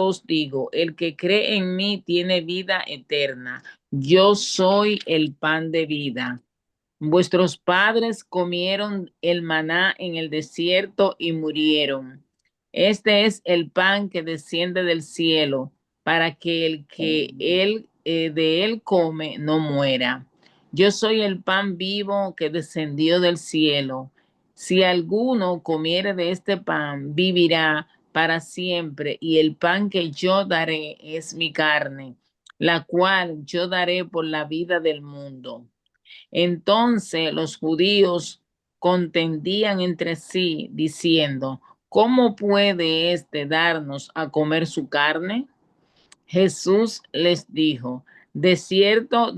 os digo, el que cree en mí tiene vida eterna. Yo soy el pan de vida. Vuestros padres comieron el maná en el desierto y murieron. Este es el pan que desciende del cielo, para que el que de él come no muera. Yo soy el pan vivo que descendió del cielo. Si alguno comiere de este pan, vivirá para siempre, y el pan que yo daré es mi carne, la cual yo daré por la vida del mundo. Entonces los judíos contendían entre sí, diciendo, ¿cómo puede éste darnos a comer su carne? Jesús les dijo, de cierto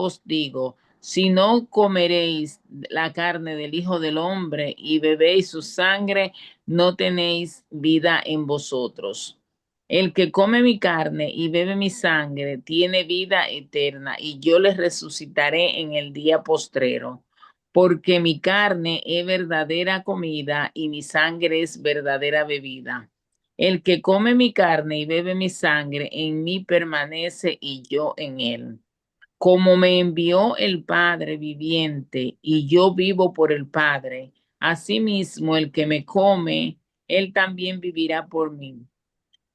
os digo, si no comeréis la carne del Hijo del Hombre y bebéis su sangre, no tenéis vida en vosotros. El que come mi carne y bebe mi sangre tiene vida eterna, y yo les resucitaré en el día postrero, porque mi carne es verdadera comida y mi sangre es verdadera bebida. El que come mi carne y bebe mi sangre, en mí permanece y yo en él. Como me envió el Padre viviente y yo vivo por el Padre, asimismo el que me come, él también vivirá por mí.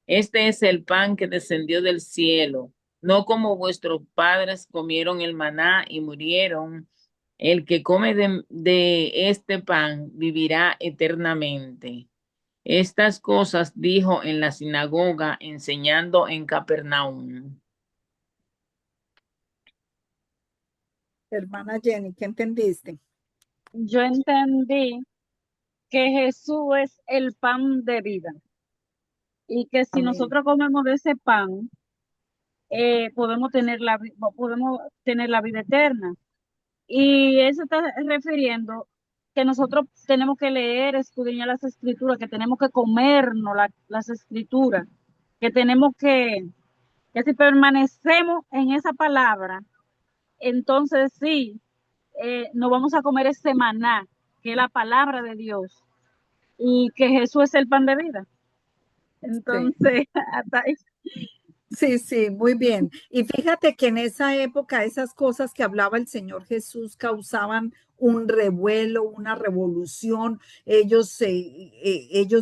Este es el pan que descendió del cielo, no como vuestros padres comieron el maná y murieron. El que come de este pan vivirá eternamente. Estas cosas dijo en la sinagoga, enseñando en Capernaum. Hermana Jenny, ¿qué entendiste? Yo entendí que Jesús es el pan de vida y que si Amén. nosotros comemos de ese pan, podemos tener la vida eterna. Y eso está refiriendo que nosotros tenemos que leer, escudriñar las escrituras, que tenemos que comernos las escrituras, que tenemos que si permanecemos en esa palabra, entonces sí, nos vamos a comer ese maná, que es la palabra de Dios, y que Jesús es el pan de vida. Entonces, hasta ahí. Sí, muy bien. Y fíjate que en esa época esas cosas que hablaba el Señor Jesús causaban un revuelo, una revolución. Ellos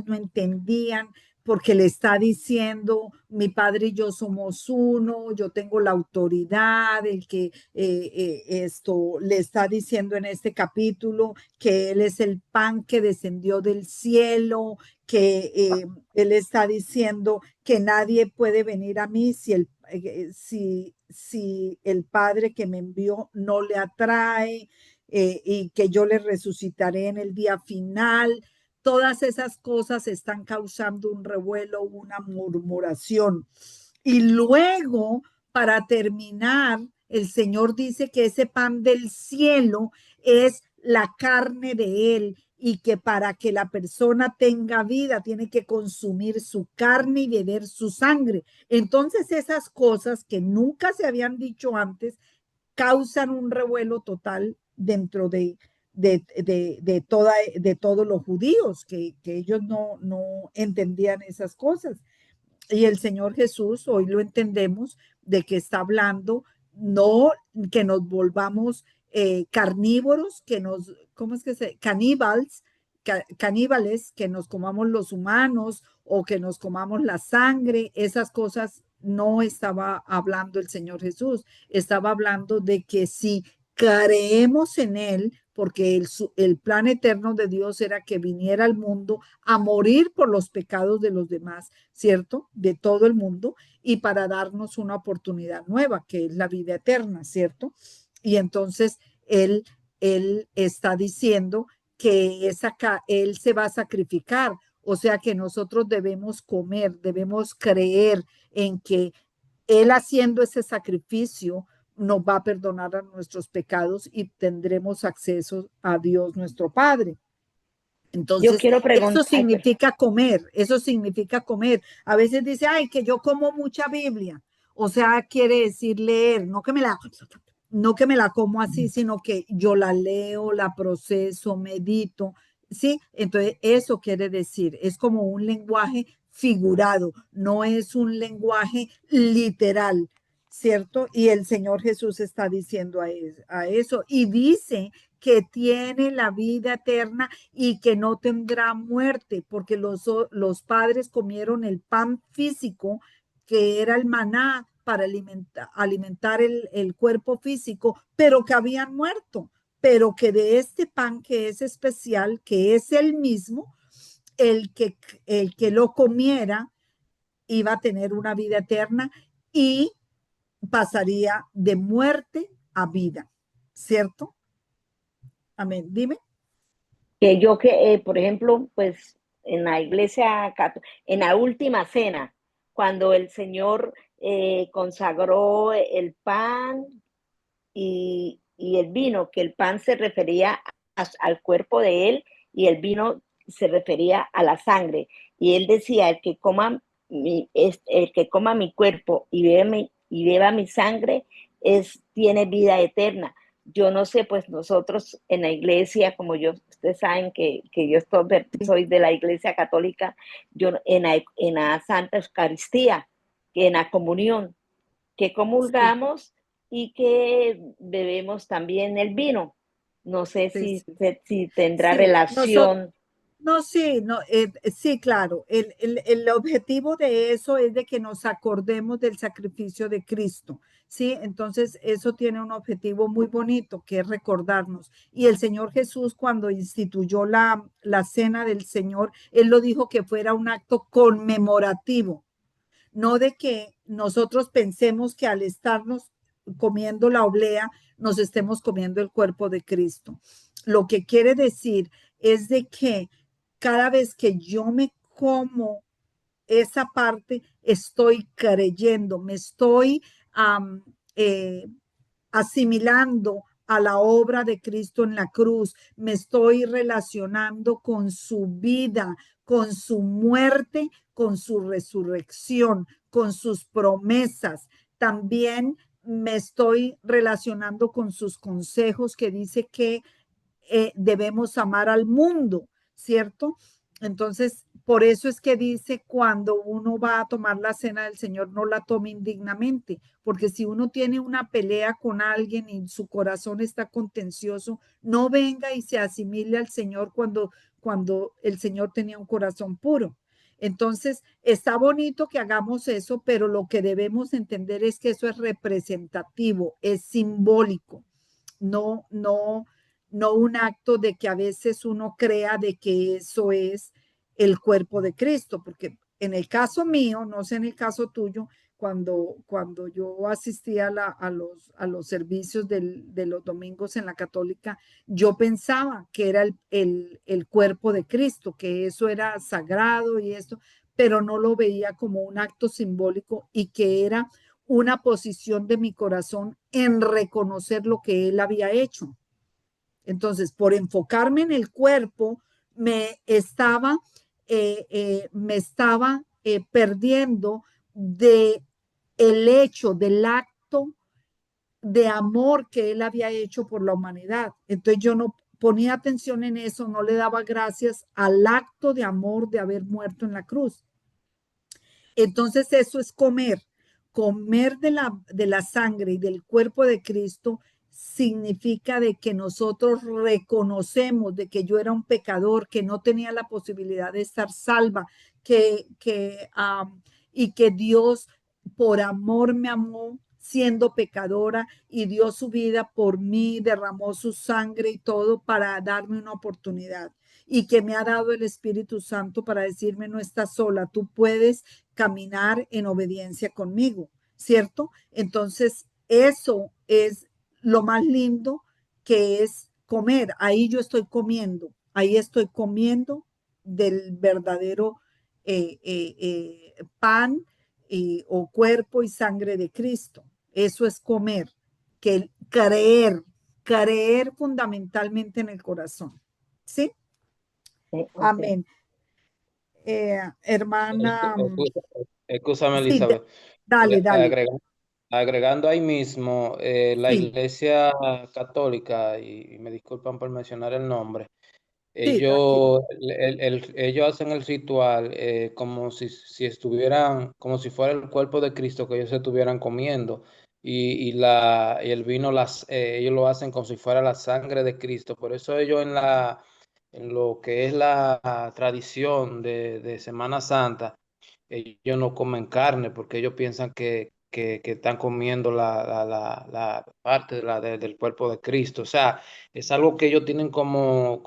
no entendían porque le está diciendo, mi padre y yo somos uno, yo tengo la autoridad, el que esto le está diciendo en este capítulo que él es el pan que descendió del cielo, que él está diciendo que nadie puede venir a mí si el Padre que me envió no le atrae, y que yo le resucitaré en el día final. Todas esas cosas están causando un revuelo, una murmuración. Y luego, para terminar, el Señor dice que ese pan del cielo es la carne de Él, y que para que la persona tenga vida tiene que consumir su carne y beber su sangre. Entonces esas cosas que nunca se habían dicho antes causan un revuelo total dentro de todos los judíos, que ellos no entendían esas cosas. Y el Señor Jesús, hoy lo entendemos, de que está hablando, no que nos volvamos carnívoros, ¿cómo es que caníbales, que nos comamos los humanos o que nos comamos la sangre. Esas cosas no estaba hablando el Señor Jesús, estaba hablando de que si creemos en Él, porque el plan eterno de Dios era que viniera al mundo a morir por los pecados de los demás, ¿cierto? De todo el mundo, y para darnos una oportunidad nueva, que es la vida eterna, ¿cierto? Y entonces él está diciendo que él se va a sacrificar, o sea que nosotros debemos comer, debemos creer en que él haciendo ese sacrificio nos va a perdonar a nuestros pecados y tendremos acceso a Dios nuestro Padre. Yo Entonces, quiero eso preguntar, significa comer, eso significa comer. A veces dice, ay, que yo como mucha Biblia. O sea, quiere decir leer, no que me la como así, sino que yo la leo, la proceso, medito, ¿sí? Entonces, eso quiere decir, es como un lenguaje figurado, no es un lenguaje literal, ¿cierto? Y el Señor Jesús está diciendo a eso y dice que tiene la vida eterna y que no tendrá muerte, porque los padres comieron el pan físico, que era el maná para alimentar el cuerpo físico, pero que habían muerto, pero que de este pan que es especial, que es el mismo, el que lo comiera iba a tener una vida eterna y pasaría de muerte a vida, ¿cierto? Amén. Dime. que yo por ejemplo, pues en la iglesia, en la última cena, cuando el Señor consagró el pan y el vino, que el pan se refería al cuerpo de él y el vino se refería a la sangre. Y él decía, el que coma mi cuerpo y beba mi sangre, tiene vida eterna. Yo no sé, pues nosotros en la iglesia, como ustedes saben que yo soy de la iglesia católica, yo en la Santa Eucaristía, que en la comunión, que comulgamos y que bebemos también el vino. No sé Sí, si tendrá sí. relación. No, sí, no, sí, claro. El objetivo de eso es de que nos acordemos del sacrificio de Cristo, ¿sí? Entonces, eso tiene un objetivo muy bonito, que es recordarnos. Y el Señor Jesús, cuando instituyó la cena del Señor, Él lo dijo que fuera un acto conmemorativo, no de que nosotros pensemos que al estarnos comiendo la oblea, nos estemos comiendo el cuerpo de Cristo. Lo que quiere decir es de que cada vez que yo me como esa parte, estoy creyendo, me estoy eh, asimilando a la obra de Cristo en la cruz, me estoy relacionando con su vida, con su muerte, con su resurrección, con sus promesas. También me estoy relacionando con sus consejos que dice que debemos amar al mundo, ¿cierto? Entonces, por eso es que dice, cuando uno va a tomar la cena del Señor, no la tome indignamente, porque si uno tiene una pelea con alguien y su corazón está contencioso, no venga y se asimile al Señor cuando el Señor tenía un corazón puro. Entonces, está bonito que hagamos eso, pero lo que debemos entender es que eso es representativo, es simbólico, no un acto de que a veces uno crea de que eso es el cuerpo de Cristo, porque en el caso mío, no sé en el caso tuyo, cuando yo asistía a los servicios de los domingos en la católica, yo pensaba que era el cuerpo de Cristo, que eso era sagrado y esto, pero no lo veía como un acto simbólico y que era una posición de mi corazón en reconocer lo que él había hecho. Entonces, por enfocarme en el cuerpo, me estaba perdiendo de el hecho, del acto de amor que él había hecho por la humanidad. Entonces yo no ponía atención en eso, no le daba gracias al acto de amor de haber muerto en la cruz. Entonces eso es comer. Comer de la sangre y del cuerpo de Cristo significa de que nosotros reconocemos de que yo era un pecador, que no tenía la posibilidad de estar salva, y que Dios por amor me amó siendo pecadora, y dio su vida por mí, derramó su sangre y todo para darme una oportunidad, y que me ha dado el Espíritu Santo para decirme, no estás sola, tú puedes caminar en obediencia conmigo, ¿cierto? Entonces, eso es lo más lindo, que es comer. Ahí yo estoy comiendo, ahí estoy comiendo del verdadero pan o cuerpo y sangre de Cristo. Eso es comer, que creer fundamentalmente en el corazón. ¿Sí? Sí, ok. Amén. Hermana, Escúchame, sí, Elizabeth. dale, dale. Agregando ahí mismo, la Sí, Iglesia Católica, y me disculpan por mencionar el nombre, sí, tranquilo. ellos hacen el ritual como si estuvieran, como si fuera el cuerpo de Cristo que ellos estuvieran comiendo. Y el vino, ellos lo hacen como si fuera la sangre de Cristo. Por eso ellos en lo que es la tradición de Semana Santa, ellos no comen carne porque ellos piensan que están comiendo la parte del cuerpo de Cristo. O sea, es algo que ellos tienen como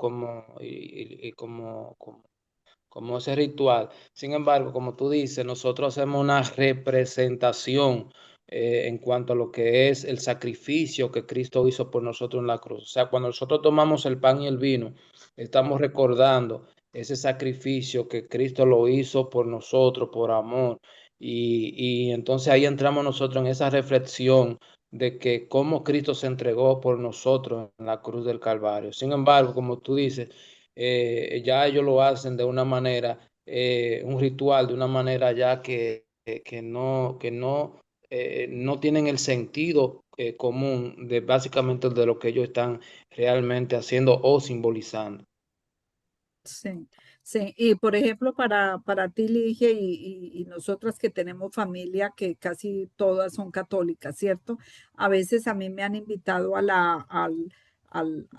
ese ritual. Sin embargo, como tú dices, nosotros hacemos una representación en cuanto a lo que es el sacrificio que Cristo hizo por nosotros en la cruz. O sea, cuando nosotros tomamos el pan y el vino, estamos recordando ese sacrificio que Cristo lo hizo por nosotros, por amor. Y entonces ahí entramos nosotros en esa reflexión de que cómo Cristo se entregó por nosotros en la cruz del Calvario. Sin embargo, como tú dices, ya ellos lo hacen de una manera, un ritual, de una manera ya que no tienen el sentido común de básicamente de lo que ellos están realmente haciendo o simbolizando. Sí, sí. Y por ejemplo, para ti, Ligia, y nosotras que tenemos familia, que casi todas son católicas, ¿cierto? A veces a mí me han invitado a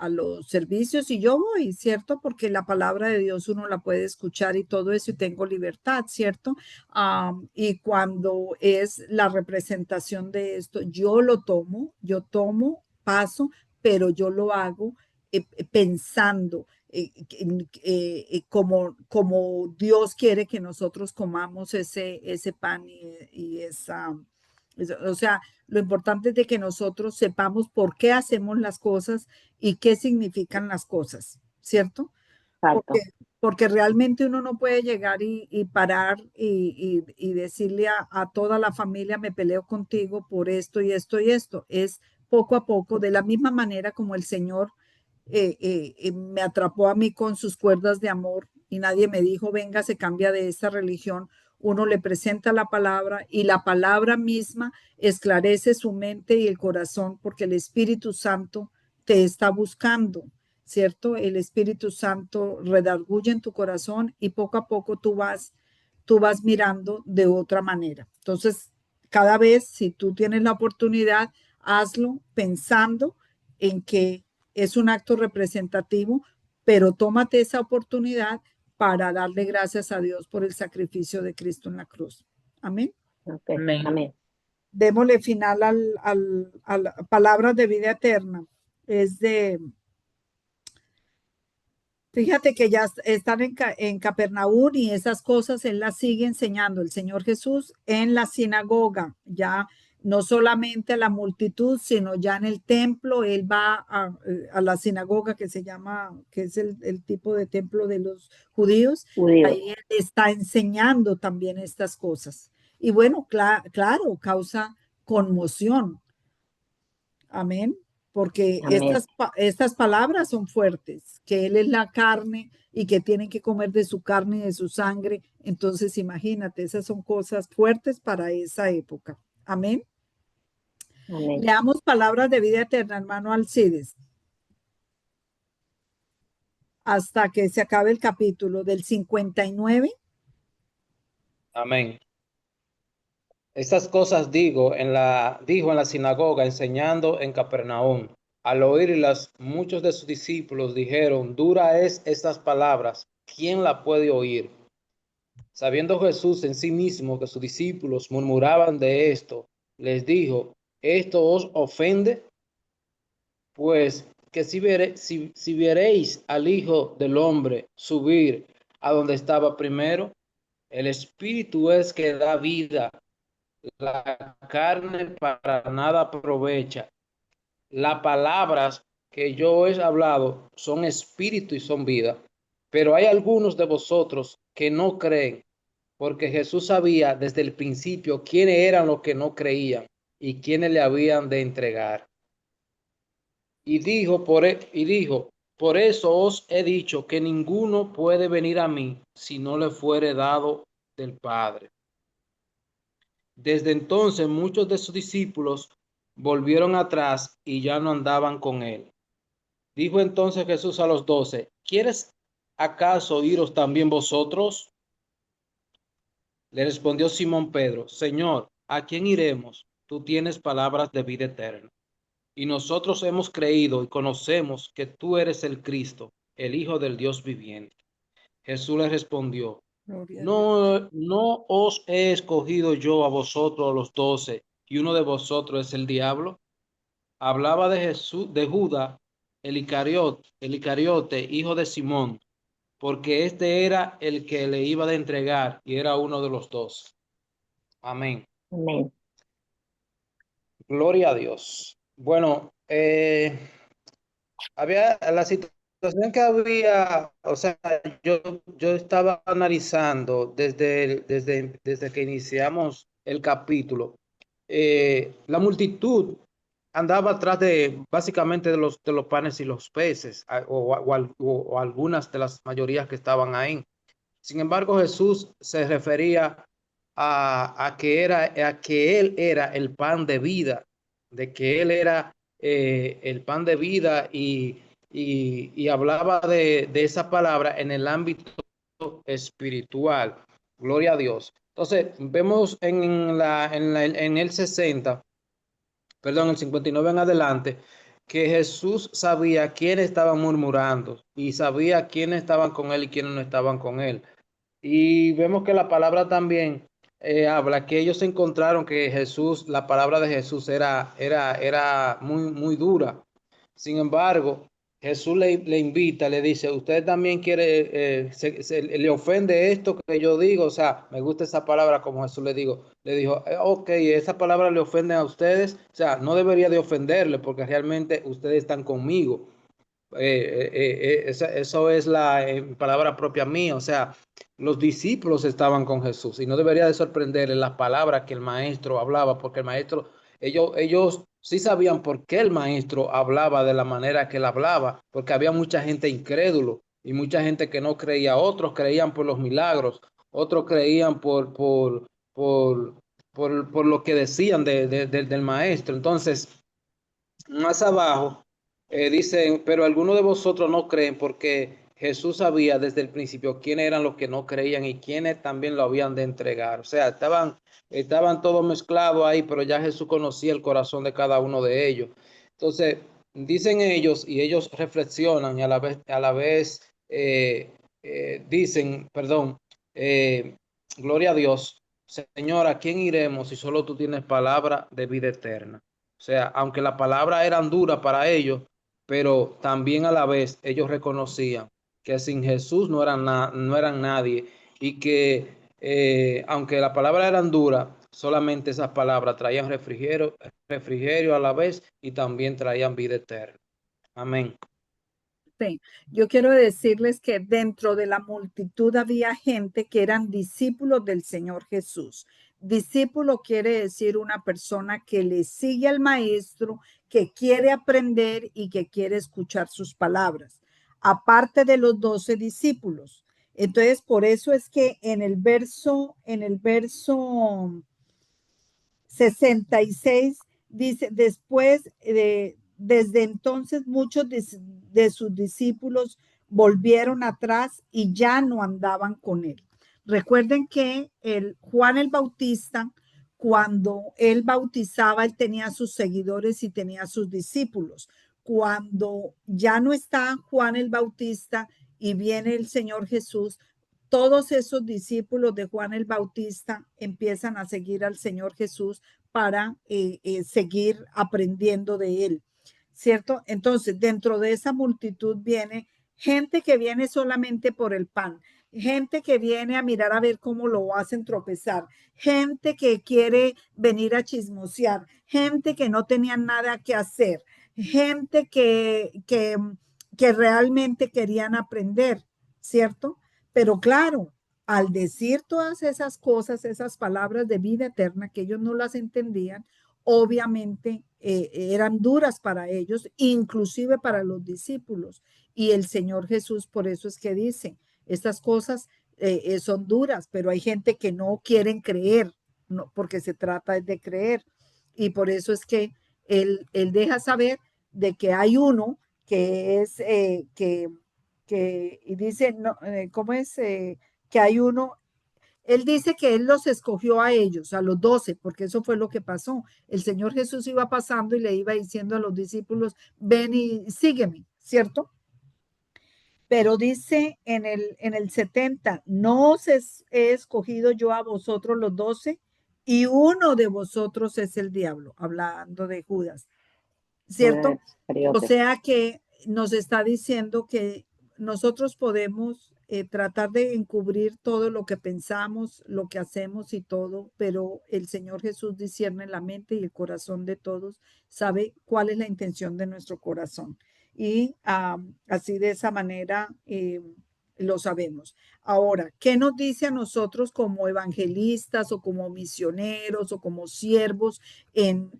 los servicios y yo voy, ¿cierto? Porque la palabra de Dios uno la puede escuchar y todo eso y tengo libertad, ¿cierto? Y cuando es la representación de esto, yo tomo, paso, pero yo lo hago pensando como Dios quiere que nosotros comamos ese pan y o sea, lo importante es de que nosotros sepamos por qué hacemos las cosas y qué significan las cosas, ¿cierto? Porque, Exacto. porque realmente uno no puede llegar y parar y decirle a toda la familia, me peleo contigo por esto y esto y esto. Es poco a poco, de la misma manera como el Señor me atrapó a mí con sus cuerdas de amor y nadie me dijo, venga, se cambia de esa religión. Uno le presenta la palabra y la palabra misma esclarece su mente y el corazón porque el Espíritu Santo te está buscando, ¿cierto? El Espíritu Santo redarguye en tu corazón y poco a poco tú vas mirando de otra manera. Entonces, cada vez, si tú tienes la oportunidad, hazlo pensando en que es un acto representativo, pero tómate esa oportunidad para darle gracias a Dios por el sacrificio de Cristo en la cruz. Amén. Ok, Amén. amén. Démosle final a la palabra de vida eterna. Es de, fíjate que ya están en Capernaum y esas cosas él las sigue enseñando el Señor Jesús en la sinagoga, ya no solamente a la multitud, sino ya en el templo, él va a la sinagoga que se llama, que es el tipo de templo de los judíos, Judíos. ahí él está enseñando también estas cosas. Y bueno, claro, causa conmoción. Amén. Porque Amén. estas palabras son fuertes, que Él es la carne y que tienen que comer de su carne y de su sangre. Entonces, imagínate, esas son cosas fuertes para esa época. Amén. Amén. Leamos palabras de vida eterna, hermano Alcides, hasta que se acabe el capítulo del 59. Amén. Estas cosas dijo en la sinagoga, enseñando en Capernaum. Al oírlas, muchos de sus discípulos dijeron, dura es estas palabras, ¿quién la puede oír? Sabiendo Jesús en sí mismo que sus discípulos murmuraban de esto, les dijo, ¿esto os ofende? Pues que si viereis al Hijo del Hombre subir a donde estaba primero, el Espíritu es que da vida, la carne para nada aprovecha. Las palabras que yo he hablado son espíritu y son vida, pero hay algunos de vosotros que no creen, porque Jesús sabía desde el principio quiénes eran los que no creían y quiénes le habían de entregar. Y dijo, por eso os he dicho que ninguno puede venir a mí si no le fuere dado del Padre. Desde entonces muchos de sus discípulos volvieron atrás y ya no andaban con él. Dijo entonces Jesús a los 12, ¿quieres acaso iros también vosotros? Le respondió Simón Pedro, Señor, ¿a quién iremos? Tú tienes palabras de vida eterna. Y nosotros hemos creído y conocemos que tú eres el Cristo, el Hijo del Dios viviente. Jesús le respondió, no os he escogido yo a vosotros los 12, y uno de vosotros es el diablo. Hablaba de Jesús, de Judas, el Iscariote, hijo de Simón, porque este era el que le iba a entregar y era uno de los 12. Amén. Amén. Gloria a Dios. Bueno, había la situación que había, o sea, yo estaba analizando desde que iniciamos el capítulo. La multitud andaba atrás de básicamente de los panes y los peces, o algunas de las mayorías que estaban ahí. Sin embargo, Jesús se refería a que él era el pan de vida, de que él era el pan de vida y hablaba de esa palabra en el ámbito espiritual. Gloria a Dios. Entonces, vemos en el 60, perdón, el 59 en adelante, que Jesús sabía quiénes estaban murmurando y sabía quiénes estaban con él y quiénes no estaban con él. Y vemos que la palabra también habla que ellos encontraron que Jesús, la palabra de Jesús era muy, muy dura. Sin embargo, Jesús le invita, le dice, usted también quiere, le ofende esto que yo digo, o sea, me gusta esa palabra como Jesús le dijo, ok, esa palabra le ofende a ustedes, o sea, no debería de ofenderle porque realmente ustedes están conmigo. Eso es la palabra propia mía, o sea, los discípulos estaban con Jesús y no debería de sorprenderles las palabras que el maestro hablaba, porque el maestro, ellos sí sabían por qué el maestro hablaba de la manera que él hablaba, porque había mucha gente incrédulo y mucha gente que no creía, otros creían por los milagros, otros creían por, por lo que decían del maestro. Entonces, más abajo dicen, pero algunos de vosotros no creen porque Jesús sabía desde el principio quiénes eran los que no creían y quiénes también lo habían de entregar. O sea, estaban todos mezclados ahí, pero ya Jesús conocía el corazón de cada uno de ellos. Entonces, dicen ellos y ellos reflexionan y a la vez dicen, perdón, gloria a Dios, Señor, ¿a quién iremos si solo tú tienes palabra de vida eterna? O sea, aunque las palabras eran duras para ellos, pero también a la vez ellos reconocían que sin Jesús no eran nadie y que aunque las palabras eran duras, solamente esas palabras traían refrigerio a la vez y también traían vida eterna. Amén. Sí, yo quiero decirles que dentro de la multitud había gente que eran discípulos del Señor Jesús. Discípulo quiere decir una persona que le sigue al maestro, que quiere aprender y que quiere escuchar sus palabras, aparte de los 12 discípulos. Entonces, por eso es que en el verso 66 dice, desde entonces muchos de sus discípulos volvieron atrás y ya no andaban con él. Recuerden que Juan el Bautista, cuando él bautizaba, él tenía sus seguidores y tenía sus discípulos. Cuando ya no está Juan el Bautista y viene el Señor Jesús, todos esos discípulos de Juan el Bautista empiezan a seguir al Señor Jesús para seguir aprendiendo de él, ¿cierto? Entonces, dentro de esa multitud viene gente que viene solamente por el pan, gente que viene a mirar a ver cómo lo hacen tropezar, gente que quiere venir a chismosear, gente que no tenía nada que hacer, gente que realmente querían aprender, ¿cierto? Pero claro, al decir todas esas cosas, esas palabras de vida eterna que ellos no las entendían, obviamente eran duras para ellos, inclusive para los discípulos. Y el Señor Jesús, por eso es que dice, estas cosas son duras, pero hay gente que no quieren creer, no, porque se trata de creer. Y por eso es que él deja saber de que hay uno que es, y dice, no, ¿cómo es? Que hay uno, él dice que él los escogió a ellos, a los 12, porque eso fue lo que pasó. El Señor Jesús iba pasando y le iba diciendo a los discípulos, ven y sígueme, ¿cierto? Pero dice en el 70, no os he escogido yo a vosotros los 12 y uno de vosotros es el diablo, hablando de Judas, ¿cierto? O sea que nos está diciendo que nosotros podemos tratar de encubrir todo lo que pensamos, lo que hacemos y todo, pero el Señor Jesús discierne la mente y el corazón de todos, sabe cuál es la intención de nuestro corazón. Y así de esa manera lo sabemos. Ahora, ¿qué nos dice a nosotros como evangelistas o como misioneros o como siervos en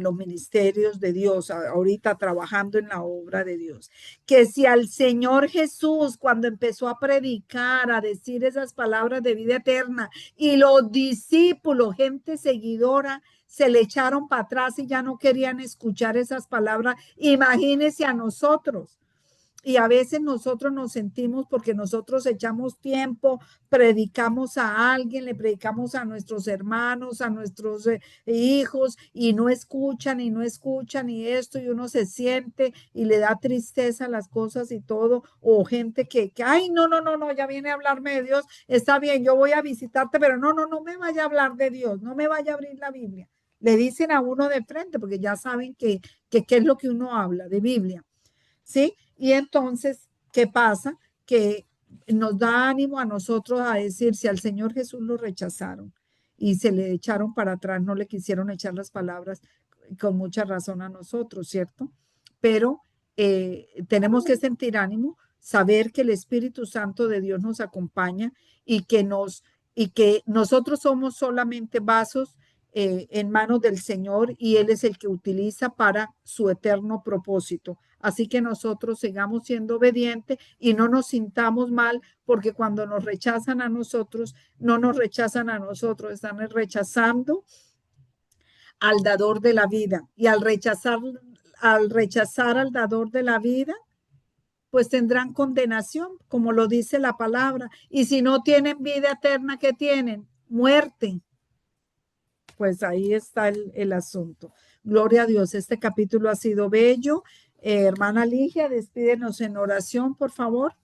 los ministerios de Dios, ahorita trabajando en la obra de Dios? Que si al Señor Jesús, cuando empezó a predicar, a decir esas palabras de vida eterna, y los discípulos, gente seguidora, se le echaron para atrás y ya no querían escuchar esas palabras, imagínense a nosotros. Y a veces nosotros nos sentimos porque nosotros echamos tiempo, predicamos a alguien, le predicamos a nuestros hermanos, a nuestros hijos y no escuchan y esto y uno se siente y le da tristeza las cosas y todo. O gente que ay, no, ya viene a hablarme de Dios, está bien, yo voy a visitarte, pero no me vaya a hablar de Dios, no me vaya a abrir la Biblia. Le dicen a uno de frente porque ya saben que qué es lo que uno habla de Biblia. ¿Sí? Y entonces, ¿qué pasa? Que nos da ánimo a nosotros a decir, si al Señor Jesús lo rechazaron y se le echaron para atrás, no le quisieron echar las palabras, con mucha razón a nosotros, ¿cierto? Pero tenemos que sentir ánimo, saber que el Espíritu Santo de Dios nos acompaña y que nosotros somos solamente vasos en manos del Señor y Él es el que utiliza para su eterno propósito. Así que nosotros sigamos siendo obedientes y no nos sintamos mal porque cuando nos rechazan a nosotros, no nos rechazan a nosotros, están rechazando al dador de la vida. Y al rechazar al dador de la vida, pues tendrán condenación, como lo dice la palabra. Y si no tienen vida eterna, ¿qué tienen? Muerte. Pues ahí está el asunto. Gloria a Dios, este capítulo ha sido bello. Hermana Ligia, despídenos en oración, por favor.